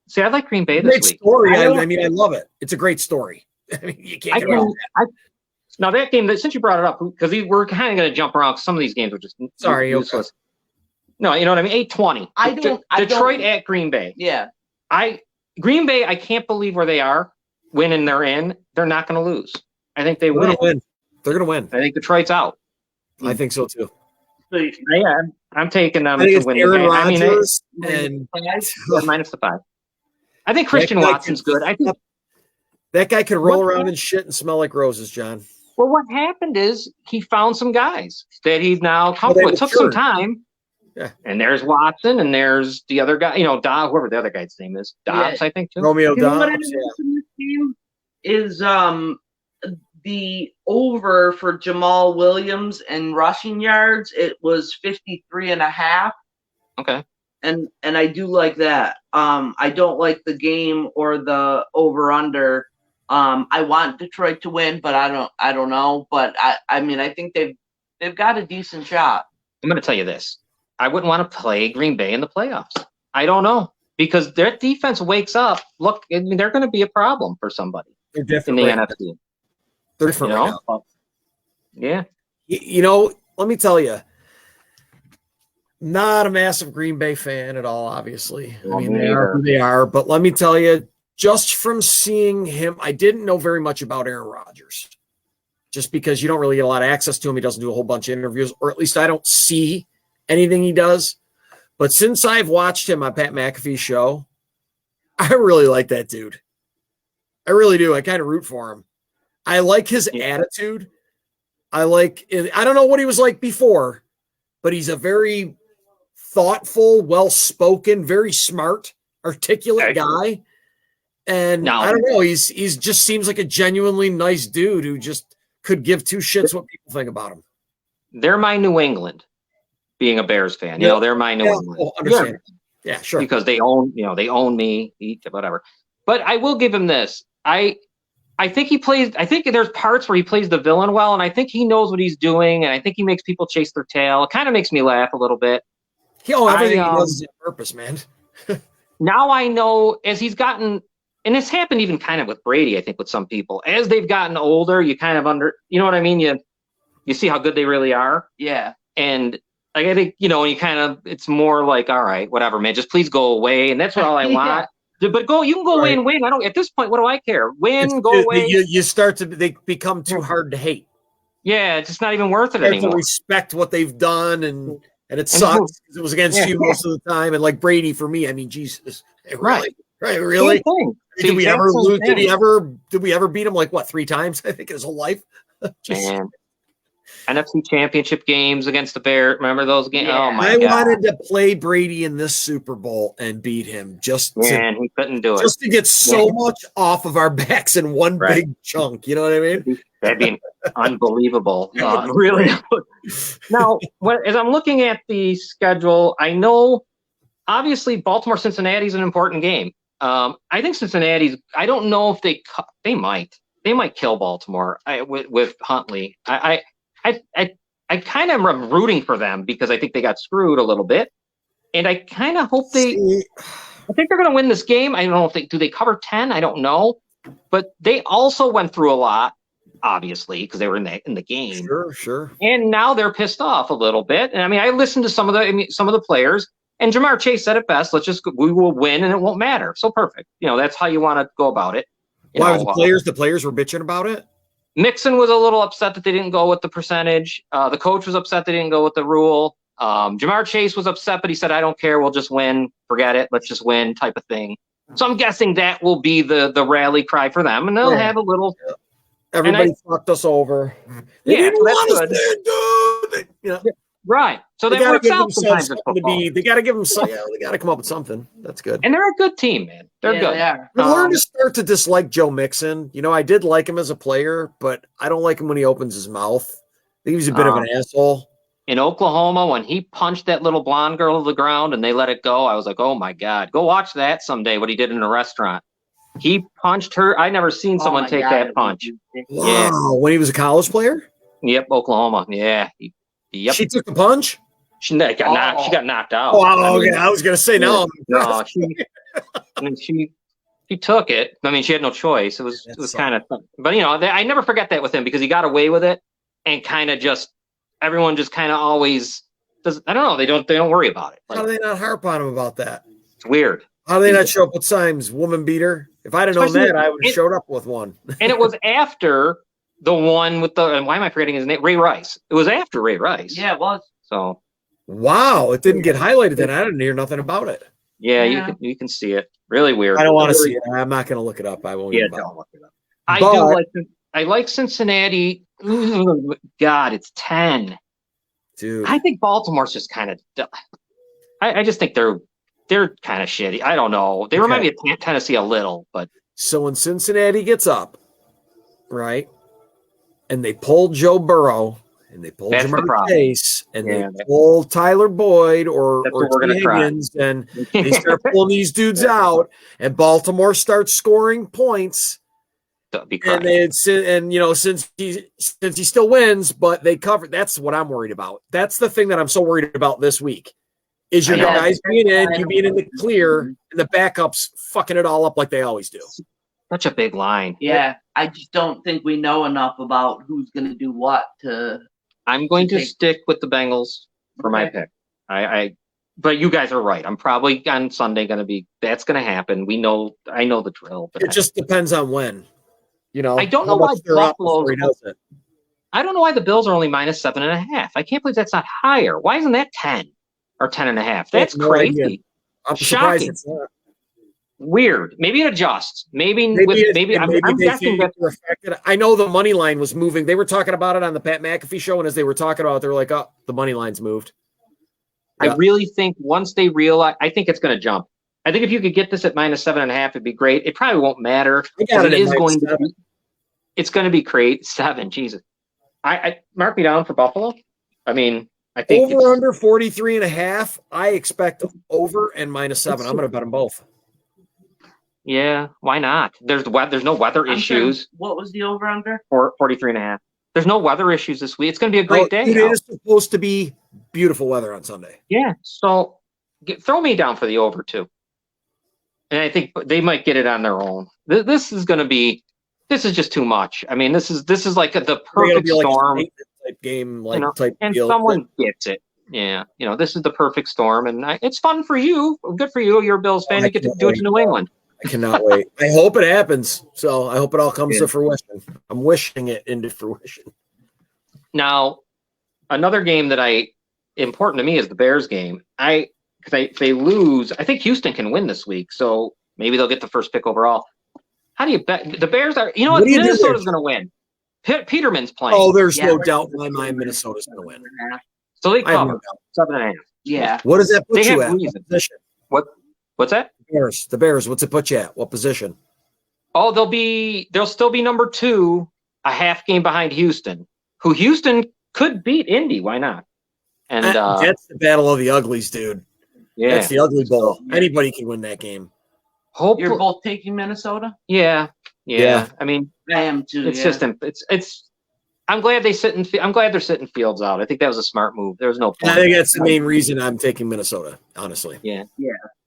so. I like Green Bay this week. Story. I love it. It's a great story. I mean, you can't get around that. Now that game, since you brought it up, because we're kind of going to jump around. Some of these games are just useless. Okay. No, you know what I mean. 8-20. Detroit at Green Bay. Yeah. Green Bay. I can't believe where they are. Winning, they're in. They're not going to lose. I think they will win. They're going to win. I think Detroit's out. I think so too. Yeah, I'm taking them to win Aaron the game. Rodgers and -5. I think Christian Watson's good. I think that guy could roll around in shit and smell like roses, John. Well, what happened is he found some guys that he's now comfortable with. It took some time. Yeah. And there's Watson, and there's the other guy, whoever the other guy's name is. Dobbs, I think, too. Romeo You know what I Dobbs, noticed in this game is the over for Jamal Williams and rushing yards, it was 53.5. Okay. And I do like that. I don't like the game or the over under. I want Detroit to win, but I don't know. But I mean, I think they've got a decent shot. I'm going to tell you this. I wouldn't want to play Green Bay in the playoffs. I don't know, because their defense wakes up. Look, I mean, they're going to be a problem for somebody. They're different in the NFC. They're different right now. Yeah. Let me tell you, not a massive Green Bay fan at all, obviously. I mean, they are who they are. But let me tell you, just from seeing him, I didn't know very much about Aaron Rodgers. Just because you don't really get a lot of access to him. He doesn't do a whole bunch of interviews, or at least I don't see anything he does. But since I've watched him on Pat McAfee's show, I really like that dude. I really do. I kind of root for him. I like his attitude. I don't know what he was like before, but he's a very thoughtful, well-spoken, very smart, articulate guy. And I don't know, he's just seems like a genuinely nice dude who just could give two shits what people think about him. They're my New England, being a Bears fan. They're my New England. Well, understand. Yeah, sure. Because they own me, whatever. But I will give him this. I think there's parts where he plays the villain well, and I think he knows what he's doing, and I think he makes people chase their tail. It kind of makes me laugh a little bit. Everything he does is on purpose, man. Now I know, as he's gotten, and it's happened even kind of with Brady, I think, with some people. As they've gotten older, you kind of you know what I mean? You see how good they really are. Yeah. And like, I think, it's more like, all right, whatever, man, just please go away. And that's all I want. But you can go away and win. At this point, what do I care? Go away. They become too hard to hate. Yeah, it's just not even worth it anymore. To respect what they've done, and it sucks because it was against you most of the time. And like Brady, for me, I mean, Jesus, really? Did we ever lose? Did we ever beat him like 3 times? I think his whole life. Man. NFC Championship games against the Bears. Remember those games? Yeah. Oh my God! I wanted to play Brady in this Super Bowl and beat him. He couldn't do it. Just to get so much off of our backs in one big chunk. You know what I mean? That'd be unbelievable. Really. Now, as I'm looking at the schedule, I know obviously Baltimore-Cincinnati is an important game. I think Cincinnati's. I don't know if they might kill Baltimore with Huntley. I kind of am rooting for them because I think they got screwed a little bit, and I kind of hope I think they're going to win this game. I don't know if do they cover 10. I don't know, but they also went through a lot, obviously, because they were in the game. Sure. And now they're pissed off a little bit. And I mean, I listened to some of the players, and Jamar Chase said it best. We will win, and it won't matter. So perfect. That's how you want to go about it. Why the players were bitching about it? Mixon was a little upset that they didn't go with the percentage. The coach was upset they didn't go with the rule. Jamar Chase was upset, but he said, I don't care. We'll just win. Forget it. Let's just win type of thing. So I'm guessing that will be the rally cry for them, and they'll have a little. Everybody fucked us over. They didn't want us there, dude. Right. So that works out sometimes in football. They got to give them something. They got to come up with something. That's good. And they're a good team, man. They're good. They are. I learned to start to dislike Joe Mixon. I did like him as a player, but I don't like him when he opens his mouth. I think he's a bit of an asshole. In Oklahoma, when he punched that little blonde girl to the ground and they let it go, I was like, oh my God. Go watch that someday, what he did in a restaurant. He punched her. I never seen someone take that punch. Wow. Yeah. When he was a college player? Yep, Oklahoma. Yeah. Yep. She took the punch? She got knocked out. Oh, okay. I was going to say no. No, she took it. I mean, she had no choice. It was kind of, but I never forget that with him because he got away with it, and kind of everyone just kind of always does. I don't know. They don't worry about it. How do they not harp on him about that? It's weird. How do they not show up with signs? Woman beater. If I'd have known that, I would have showed up with one. And it was after the one with and why am I forgetting his name? Ray Rice. It was after Ray Rice. Yeah, it was. So. Wow, it didn't get highlighted then. I didn't hear nothing about it. Yeah, you can see it. Really weird. I don't want to see it. I'm not going to look it up. I won't. Yeah, don't look it up. I like Cincinnati. Ooh, God, it's 10. Dude, I think Baltimore's just kind of. I just think they're kind of shitty. I don't know. They remind me of Tennessee a little, but so when Cincinnati gets up, right, and they pull Joe Burrow and they pull Jamar Chase and they pull Tyler Boyd or Higgins, and they start pulling these dudes out, and Baltimore starts scoring points. And you know, since he still wins, but they cover. That's what I'm worried about. That's the thing that I'm so worried about this week. Is your guys being in, you being in the clear, and the backups fucking it all up like they always do. Such a big line. Yeah, I just don't think we know enough about who's going to do what to. I'm going to stick with the Bengals for my pick. But you guys are right. I'm probably on Sunday going to be. That's going to happen. I know the drill. But it just depends on when. You know, I don't know why Buffalo. I don't know why the Bills are only -7.5. I can't believe that's not higher. Why isn't that 10 or 10.5? That's crazy. I'm shocking. It's not. Weird. Maybe it adjusts. Maybe I'm guessing that. I know the money line was moving. They were talking about it on the Pat McAfee show, and as they were talking about it, they were like, "Oh, the money line's moved." Yeah. I really think once they realize, I think it's going to jump. I think if you could get this at -7.5, it'd be great. It probably won't matter. It's going to be great. 7. Jesus. I mark me down for Buffalo. I mean, I think over under 43.5. I expect over and -7. I'm going to bet them both. Yeah, why not? There's no weather issues. What was the over under? 43.5. There's no weather issues this week. It's going to be a great day. It is supposed to be beautiful weather on Sunday. Yeah, so throw me down for the over too. And I think they might get it on their own. This is just too much. I mean, this is like the perfect storm type game, and someone gets it. Yeah, this is the perfect storm, and it's fun for you. Good for you. You're a Bills fan. You get to do it in New England. I cannot wait. I hope it happens. So I hope it all comes to fruition. I'm wishing it into fruition. Now, another game that important to me is the Bears game. If they lose, I think Houston can win this week, so maybe they'll get the first pick overall. How do you bet? The Bears are, Minnesota's going to win. Peterman's playing. Oh, there's no doubt in my mind Minnesota's going to win. So they cover 7.5. Yeah. What does that put you at? What position? What's that? The Bears. What's it put you at? What position? Oh, they'll still be number 2, a half game behind Houston, who Houston could beat Indy. Why not? And that's the battle of the uglies, dude. Yeah, that's the ugly bowl. Anybody can win that game. You're both taking Minnesota? Yeah. I mean, I am too. It's just it's. I'm glad they're sitting Fields out. I think that was a smart move. There's no point. I think that's the main reason I'm taking Minnesota. Honestly. Yeah.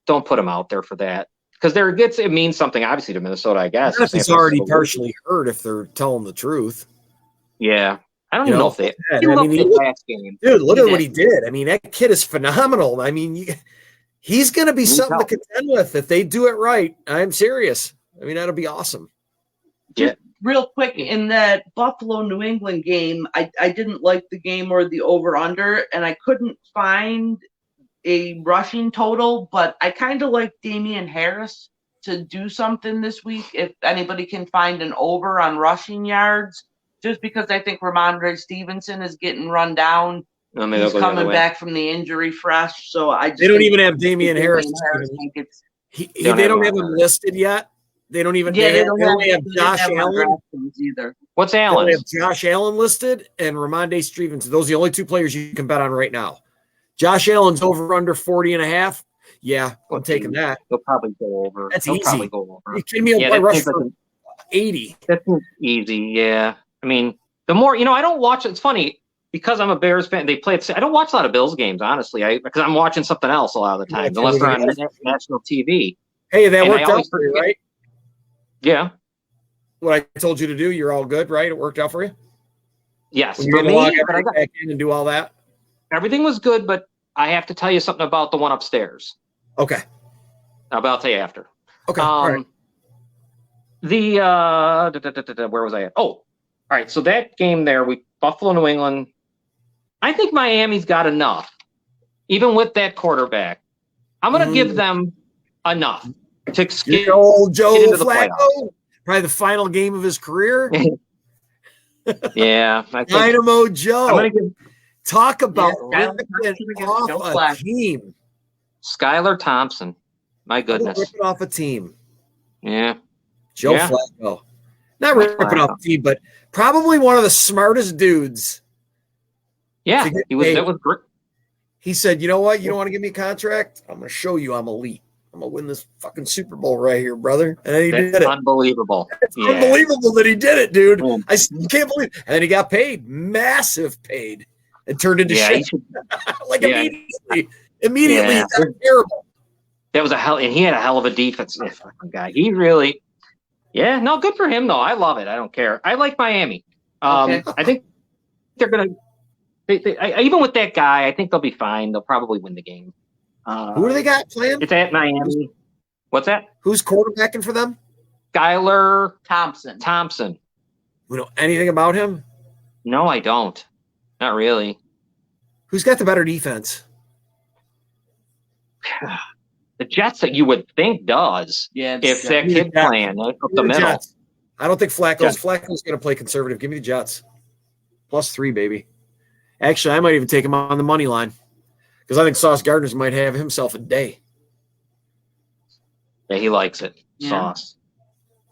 Don't put them out there for that because it means something obviously to Minnesota. I guess it's already partially hurt if they're telling the truth. Yeah. I don't even know if they. Last game. Dude, look at what he did. I mean, that kid is phenomenal. I mean, he's going to be something to contend with if they do it right. I'm serious. I mean, that'll be awesome. Just real quick, in that Buffalo-New England game, I didn't like the game or the over-under, and I couldn't find a rushing total, but I kind of like Damian Harris to do something this week. If anybody can find an over on rushing yards, just because I think Ramondre Stevenson is getting run down. He's coming back from the injury fresh, so they don't even have Damian Harris. They don't have him listed yet. They don't even. Yeah, they only have Josh Allen either. What's Allen? They have Josh Allen listed and Ramondre Stevenson. Those are the only 2 players you can bet on right now. Josh Allen's over under 40.5. Yeah, I'm taking that. They'll probably go over. That's They'll easy. Probably go over. You kidding me? I'll rush for 80. That's easy. Yeah. I mean, the more I don't watch. It's funny because I'm a Bears fan. They play it. I don't watch a lot of Bills games, honestly. Because I'm watching something else a lot of the time, unless they're on national TV. Hey, that worked out for you, right? Yeah. What I told you to do, you're all good, right? It worked out for you. Yes. For me, back in and do all that. Everything was good, but I have to tell you something about the one upstairs. Okay. I'll tell you after. Okay. All right. Where was I at? Oh. All right, so that game there, Buffalo, New England, I think Miami's got enough, even with that quarterback. I'm going to give them enough to get old Joe into the Flacco, playoffs. Probably the final game of his career. Yeah. Dynamo Joe. I'm gonna talk about ripping off a team. Skylar Thompson. My goodness. Ripping off a team. Yeah. Joe Flacco. Not ripping off a team, but probably one of the smartest dudes. Yeah, that was great. He said, you know what? You don't want to give me a contract? I'm going to show you I'm elite. I'm going to win this fucking Super Bowl right here, brother. And then he did it. Unbelievable. It's unbelievable that he did it, dude. I can't believe it. And then he got paid. Massive paid. It turned into shit. Immediately. Immediately. Yeah. Terrible. That was and he had a hell of a defense. That fucking guy. He really, no, good for him though. I love it. I don't care. I like Miami. I think they're gonna. Even with that guy, I think they'll be fine. They'll probably win the game. Who do they got playing? It's at Miami. What's that? Who's quarterbacking for them? Skylar Thompson. You know anything about him? No, I don't. Not really. Who's got the better defense? The Jets that you would think does. Yeah. If that kid playing up the middle. Jets. I don't think Flacco's going to play conservative. Give me the Jets. +3, baby. Actually, I might even take him on the money line because I think Sauce Gardner might have himself a day. Yeah, he likes it. Sauce.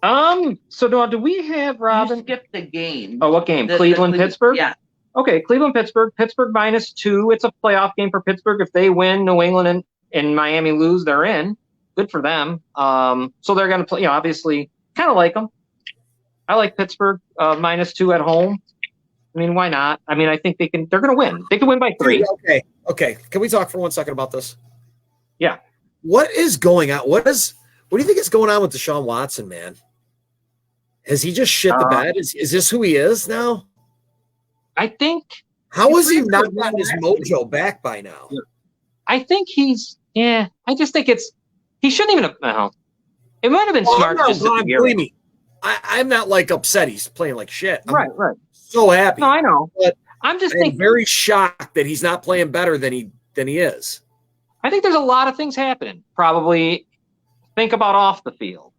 So do we have Robin? You skipped the game. Oh, what game? Cleveland, Pittsburgh? Yeah. Okay, Cleveland, Pittsburgh. Pittsburgh -2. It's a playoff game for Pittsburgh. If they win, New England and Miami lose, they're in. Good for them. So they're going to play, obviously, kind of like them. I like Pittsburgh -2 at home. I mean, why not? I mean, I think they're going to win. They can win by 3. Okay. Can we talk for 1 second about this? Yeah. What is going on? What do you think is going on with Deshaun Watson, man? Has he just shit the bed? Is this who he is now? I think. How has he not gotten his mojo back by now? I think I just think he shouldn't even have. It might have been smart just to believe me. I'm not upset he's playing like shit. Right. So happy. No, I know. But I'm just thinking. Very shocked that he's not playing better than he is. I think there's a lot of things happening. Probably think about off the field.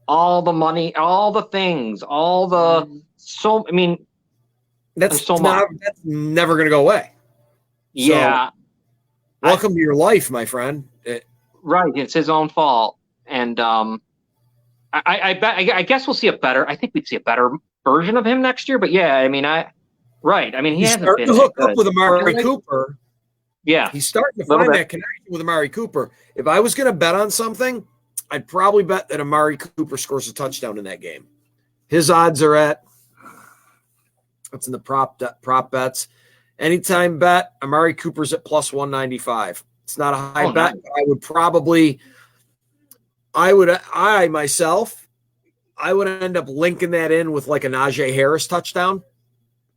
All the money, all the things, all the I mean, that's never going to go away. Yeah. So, welcome to your life, my friend. Right. It's his own fault. And I guess we'll see I think we'd see a better version of him next year. But yeah, I mean, he he's hasn't starting been to hook up with Amari Cooper. Yeah. He's starting to find that connection with Amari Cooper. If I was going to bet on something, I'd probably bet that Amari Cooper scores a touchdown in that game. His odds are that's in the prop bets. Anytime bet, Amari Cooper's at +195. It's not a high bet. Nice. But I would end up linking that in with like a Najee Harris touchdown.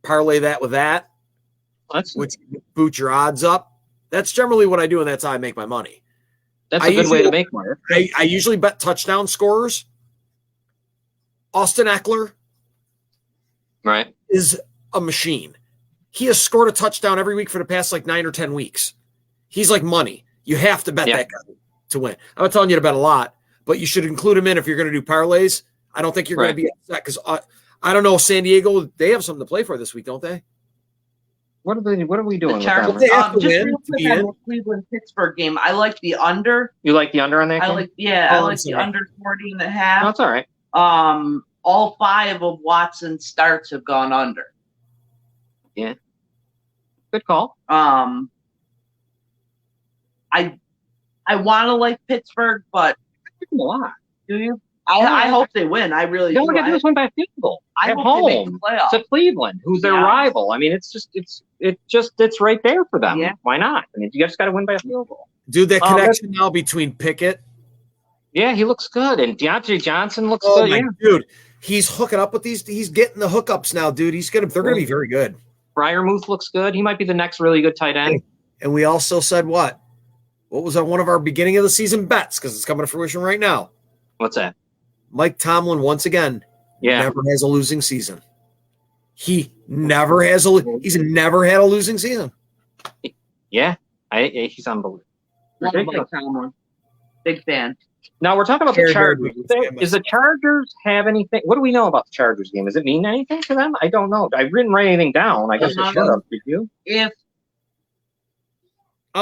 Parlay that with that, which boot your odds up. That's generally what I do, and that's how I make my money. That's a good way to make money. I usually bet touchdown scorers. Austin Eckler is a machine. He has scored a touchdown every week for the past 9 or 10 weeks. He's like money. You have to bet that guy to win. I'm not telling you to bet a lot, but you should include him in if you're going to do parlays. I don't think you're going to be upset because I don't know. San Diego, they have something to play for this week, don't they? What are we doing? The Cleveland-Pittsburgh game. I like the under. You like the under on that game? I like the under 40.5. That's all right. All 5 of Watson's starts have gone under. Yeah. Good call. I want to like Pittsburgh, but a lot. Do you? I hope they win. I really do. Don't get this one by field goal at home to Cleveland, who's their rival. I mean, it's right there for them. Yeah. Why not? I mean, you just got to win by a field goal. Dude, that connection now between Pickett. Yeah, he looks good, and DeAndre Johnson looks good. Dude, he's hooking up with these. He's getting the hookups now, dude. They're gonna be very good. Freiermuth looks good. He might be the next really good tight end. And we also said what? What was on one of our beginning of the season bets? Because it's coming to fruition right now. What's that? Mike Tomlin once again never has a losing season. He never has he's never had a losing season. Yeah, he's unbelievable. Love Mike Tomlin. Big fan. Now we're talking about the Chargers. Is the Chargers have anything? What do we know about the Chargers game? Does it mean anything to them? I don't know. I didn't write anything down. I guess I should have. Did you?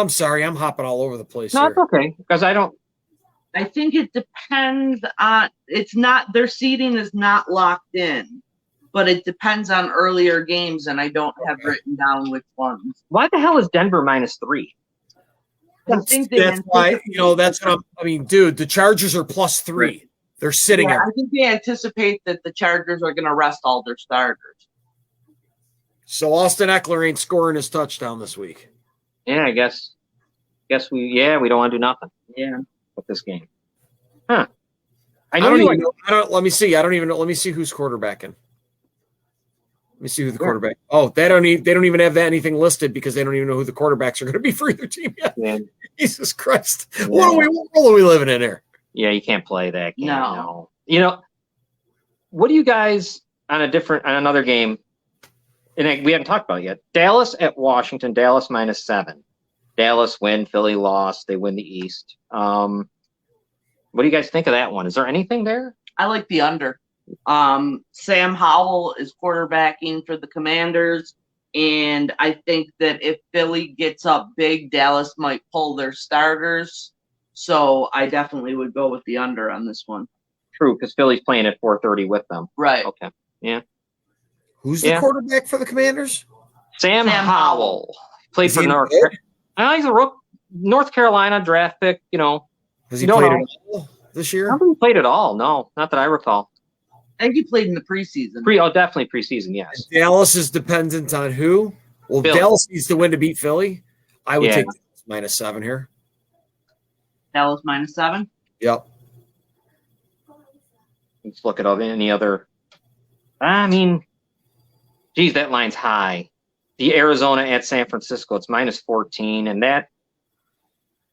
I'm sorry, I'm hopping all over the place No, here. it's okay because I think it depends on. It's not their seeding is not locked in, but it depends on earlier games, and I don't have written down which ones. Why the hell is Denver -3? That's why, that's what I mean, dude, the Chargers are +3. They're sitting I think they anticipate that the Chargers are going to rest all their starters. So Austin Eckler ain't scoring his touchdown this week. Yeah, I guess we don't want to do nothing. Yeah. With this game. Huh. Let me see. I don't even know. Let me see who's quarterbacking. Let me see who the quarterback. Oh, they don't even have anything listed because they don't even know who the quarterbacks are going to be for either team yet. Yeah. Jesus Christ. Yeah. What world are we living in here? Yeah, you can't play that game. No. What do you guys on another game, and we haven't talked about it yet. Dallas at Washington, Dallas -7. Dallas win, Philly lost, they win the East. What do you guys think of that one? Is there anything there? I like the under. Sam Howell is quarterbacking for the Commanders, and I think that if Philly gets up big, Dallas might pull their starters. So I definitely would go with the under on this one. True, because Philly's playing at 4:30 with them. Right. Okay. Yeah. Who's the quarterback for the Commanders? Sam Howell. Played for North Carolina. He's a North Carolina draft pick, Has he played at all this year? I don't think he played at all. No, not that I recall. I think he played in the preseason. Definitely preseason, yes. And Dallas is dependent on who? Well, Philly. Dallas needs to win to beat Philly. I would take -7 here. Dallas -7? Yep. Let's look at any other. I mean, geez, that line's high. The Arizona at San Francisco, it's -14. And that,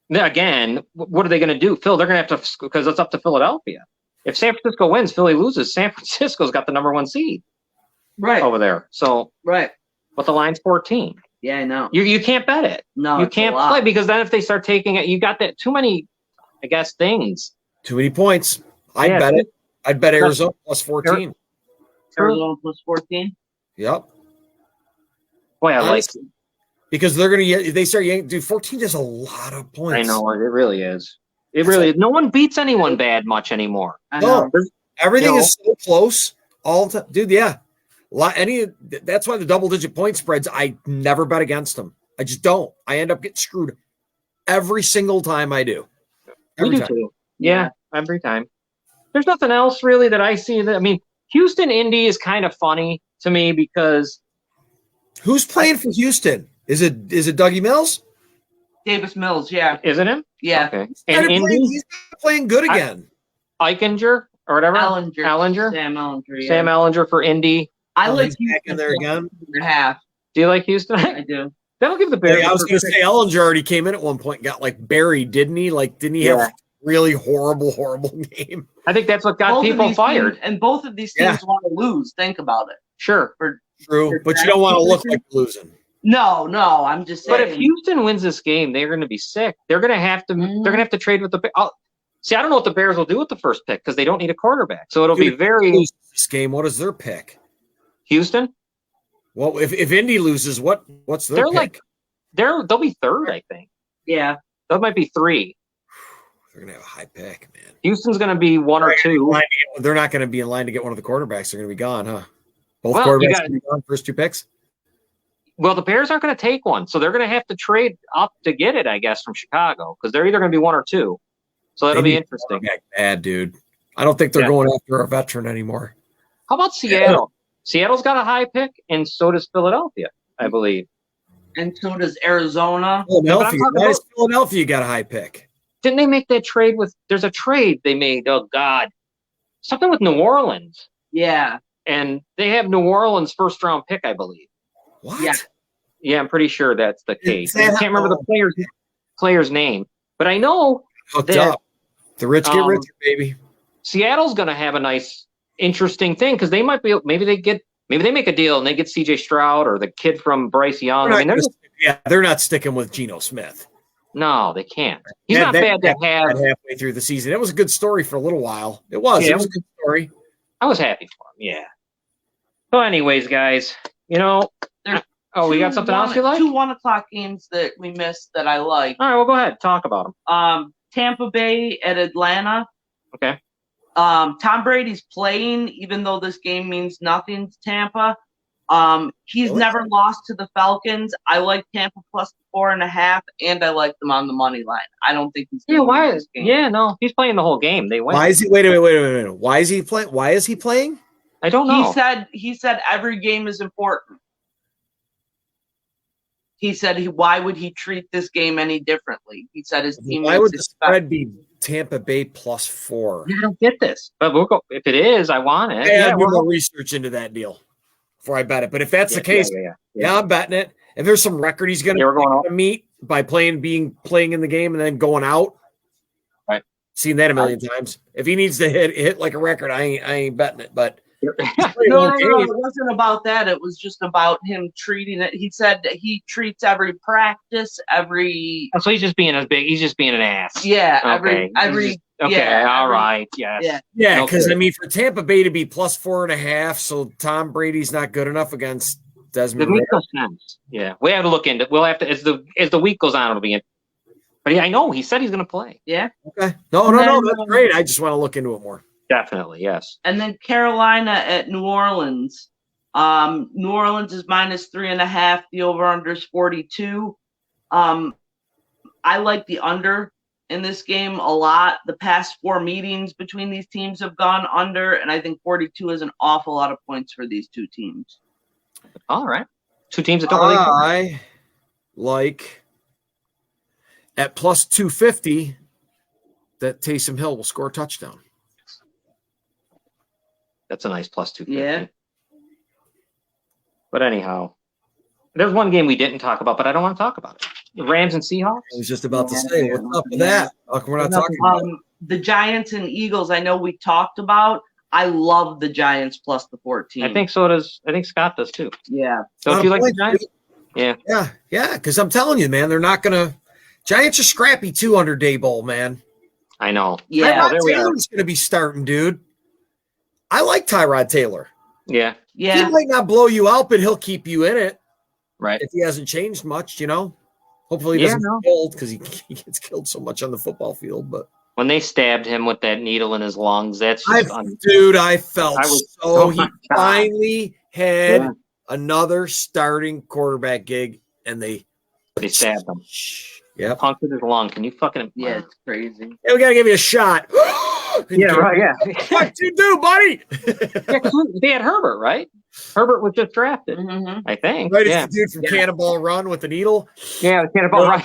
again, what are they going to do? Phil, they're going to have to, because it's up to Philadelphia. If San Francisco wins, Philly loses, San Francisco's got the #1 seed over there. So, but the line's 14. Yeah, I know. You can't bet it. No, you can't play because then if they start taking it, you got that too many, I guess, things. Too many points. I'd bet it. I'd bet Arizona +14. Arizona +14? Yep. Boy, I like it. Because they're going to they start yanking. Dude, 14 is a lot of points. I know. It really is. It really is. No one beats anyone bad much anymore. No, everything is so close all the time. Dude, yeah. That's why the double-digit point spreads, I never bet against them. I just don't. I end up getting screwed every single time I do. We do too. Yeah, every time. There's nothing else really that I see. Houston Indy is kind of funny to me because who's playing for Houston? Is it Dougie Mills? Davis Mills, yeah. Isn't it? Yeah. Okay. And Indy, he's playing good again. Eichinger or whatever. Ellinger. Sam Ellinger for Indy. I like Houston back in there again. Half. Do you like Houston? I do. That'll give the Bears. Hey, I was going to say Ellinger already came in at one point and got buried, didn't he? Didn't he have a really horrible game? I think that's what got people fired. And both of these teams want to lose. Think about it. Sure. True, but you don't want to look like losing. No, I'm just saying. But if Houston wins this game, they're going to be sick. They're going to have to. They're going to have to trade with the. See, I don't know what the Bears will do with the first pick because they don't need a quarterback. So it'll be very. This game, what is their pick? Houston. Well, if Indy loses, what's their pick? They'll be third, I think. Yeah, that might be 3. They're gonna have a high pick, man. Houston's going to be 1 or 2. They're not going to be in line to get one of the quarterbacks. They're going to be gone, huh? Both quarterbacks going to be gone first 2 picks. Well, the Bears aren't going to take one, so they're going to have to trade up to get it, I guess, from Chicago because they're either going to be 1 or 2. So that'll be interesting. Bad, dude. I don't think they're going after a veteran anymore. How about Seattle? Seattle's got a high pick, and so does Philadelphia, I believe. And so does Arizona. Philadelphia. Why does Philadelphia got a high pick? Didn't they make that trade with – there's a trade they made. Oh, God. Something with New Orleans. Yeah. And they have New Orleans' first-round pick, I believe. What? Yeah, I'm pretty sure that's the case. I can't remember the player's name. But I know that the rich get richer, baby. Seattle's going to have a nice, interesting thing because they might be – maybe they make a deal and they get C.J. Stroud or the kid from Bryce Young. They're not sticking with Geno Smith. No, they can't. He's not bad to have. Halfway through the season. It was a good story for a little while. It was. It was a good story. I was happy for him, yeah. So anyways, guys, Oh, we got something else you like? 2 1:00 games that we missed that I like. All right, well, go ahead. Talk about them. Tampa Bay at Atlanta. Okay. Tom Brady's playing, even though this game means nothing to Tampa. He's never lost to the Falcons. I like Tampa plus 4.5, and I like them on the money line. I don't think he's going to win this game. Yeah, no, he's playing the whole game. They win. Why is he? Wait a minute. Why is he playing? Why is he playing? I don't know. He said every game is important. He said why would he treat this game any differently? He said his team. Why would the spread be Tampa Bay plus 4? I don't get this, but we'll go. If it is, I want it. I'll do more research into that deal before I bet it. But if that's the case, I'm betting it. If there's some record he's going to meet by playing in the game and then going out, right? Seen that a million times. If he needs to hit like a record, I ain't betting it. But no, it wasn't about that. It was just about him treating it. He said that he treats every practice, every. So he's just being He's just being an ass. Yeah, okay. every. Okay, yeah, all right, yes. Yeah, because I mean, for Tampa Bay to be plus 4.5, so Tom Brady's not good enough against Desmond. It makes no sense. Yeah, we have to look into it. We'll have to as the week goes on, it'll be in. But yeah, I know he said he's going to play. Yeah. Okay. No, that's great. I just want to look into it more. Definitely, yes. And then Carolina at New Orleans. New Orleans is minus 3.5. The over/under is 42. I like the under in this game a lot. The past 4 meetings between these teams have gone under, and I think 42 is an awful lot of points for these 2 teams. All right. 2 teams that don't really. I like at plus 250 that Taysom Hill will score a touchdown. That's a nice plus 250. Yeah. But anyhow, there's one game we didn't talk about, but I don't want to talk about it. The Rams and Seahawks. I was just about to say, what's up with that? We're not talking about the Giants and Eagles. I know we talked about. I love the Giants plus the 14. I think so does. I think Scott does too. Yeah. Don't you like the Giants? Yeah. Yeah. Because I'm telling you, man, they're not gonna. Giants are scrappy too under Daboll, man. I know. Yeah. Tyrod Taylor's gonna be starting, dude. I like Tyrod Taylor. Yeah. Yeah. He might not blow you out, but he'll keep you in it. Right. If he hasn't changed much, Hopefully he doesn't get killed because he gets killed so much on the football field. But when they stabbed him with that needle in his lungs, that's just I felt he finally had another starting quarterback gig, and they stabbed him. Yeah, punctured his lung. Can you fucking? Yeah, it's crazy. Hey, we gotta give you a shot. Yeah, right. Yeah. What you do, buddy? They had Herbert, right? Herbert was just drafted, I think. Right, it's the dude from Cannonball Run with the needle. Yeah, the Cannonball Run.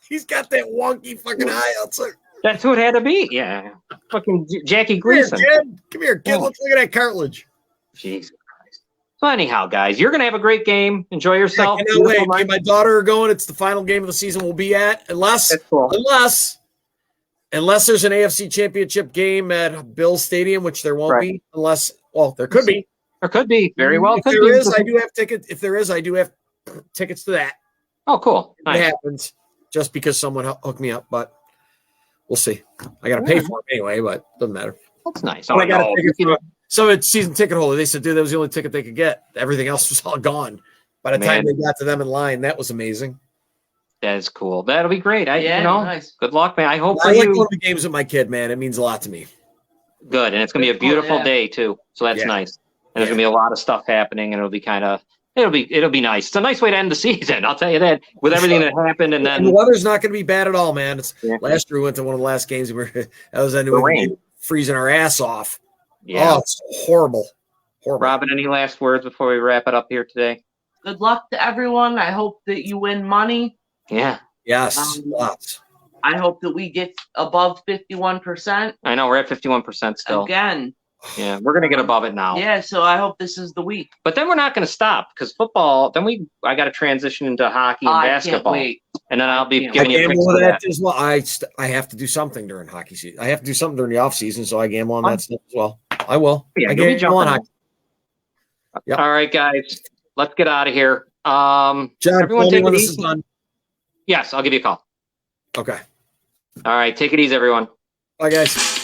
he's got that wonky fucking eye outside. That's who it had to be. Yeah, fucking Jackie Gleason. Come here, kid. Let's look at that cartilage. Jesus Christ. So anyhow, guys, you're gonna have a great game. Enjoy yourself. I can't wait. Me and my daughter are going. It's the final game of the season we'll be at, unless there's an AFC Championship game at Bills Stadium, which there won't be, unless there could be. There could be. Very well. If there is, I do have tickets. If there is, I do have tickets to that. Oh, cool. Nice. It happens just because someone hooked me up, but we'll see. I got to pay for it anyway, but doesn't matter. That's nice. I got a ticket for some season ticket holder. They said, dude, that was the only ticket they could get. Everything else was all gone. By the time they got to them in line, that was amazing. That is cool. That'll be great. Nice. Good luck, man. I hope I like going to the games with my kid, man. It means a lot to me. Good, and it's going to be a beautiful day too. So that's nice. And there's going to be a lot of stuff happening, and it'll be nice. It's a nice way to end the season. I'll tell you that. With everything that happened, and then the weather's not going to be bad at all, man. Last year we went to one of the last games where freezing our ass off. Yeah, oh, it's horrible. Robin, any last words before we wrap it up here today? Good luck to everyone. I hope that you win money. Yeah. Yes. Lots. I hope that we get above 51%. I know we're at 51% still. Again. Yeah, we're gonna get above it now. Yeah, so I hope this is the week. But then we're not gonna stop because football. Then I got to transition into hockey and basketball, and then I'll be giving you picks for that as well. I have to do something during hockey season. I have to do something during the off season, so I gamble on that stuff as well. I will. Yeah, I gamble on hockey. Yep. All right, guys, let's get out of here. John, everyone, take it this easy. is done. Yes, I'll give you a call. Okay. All right, take it easy, everyone. Bye, guys.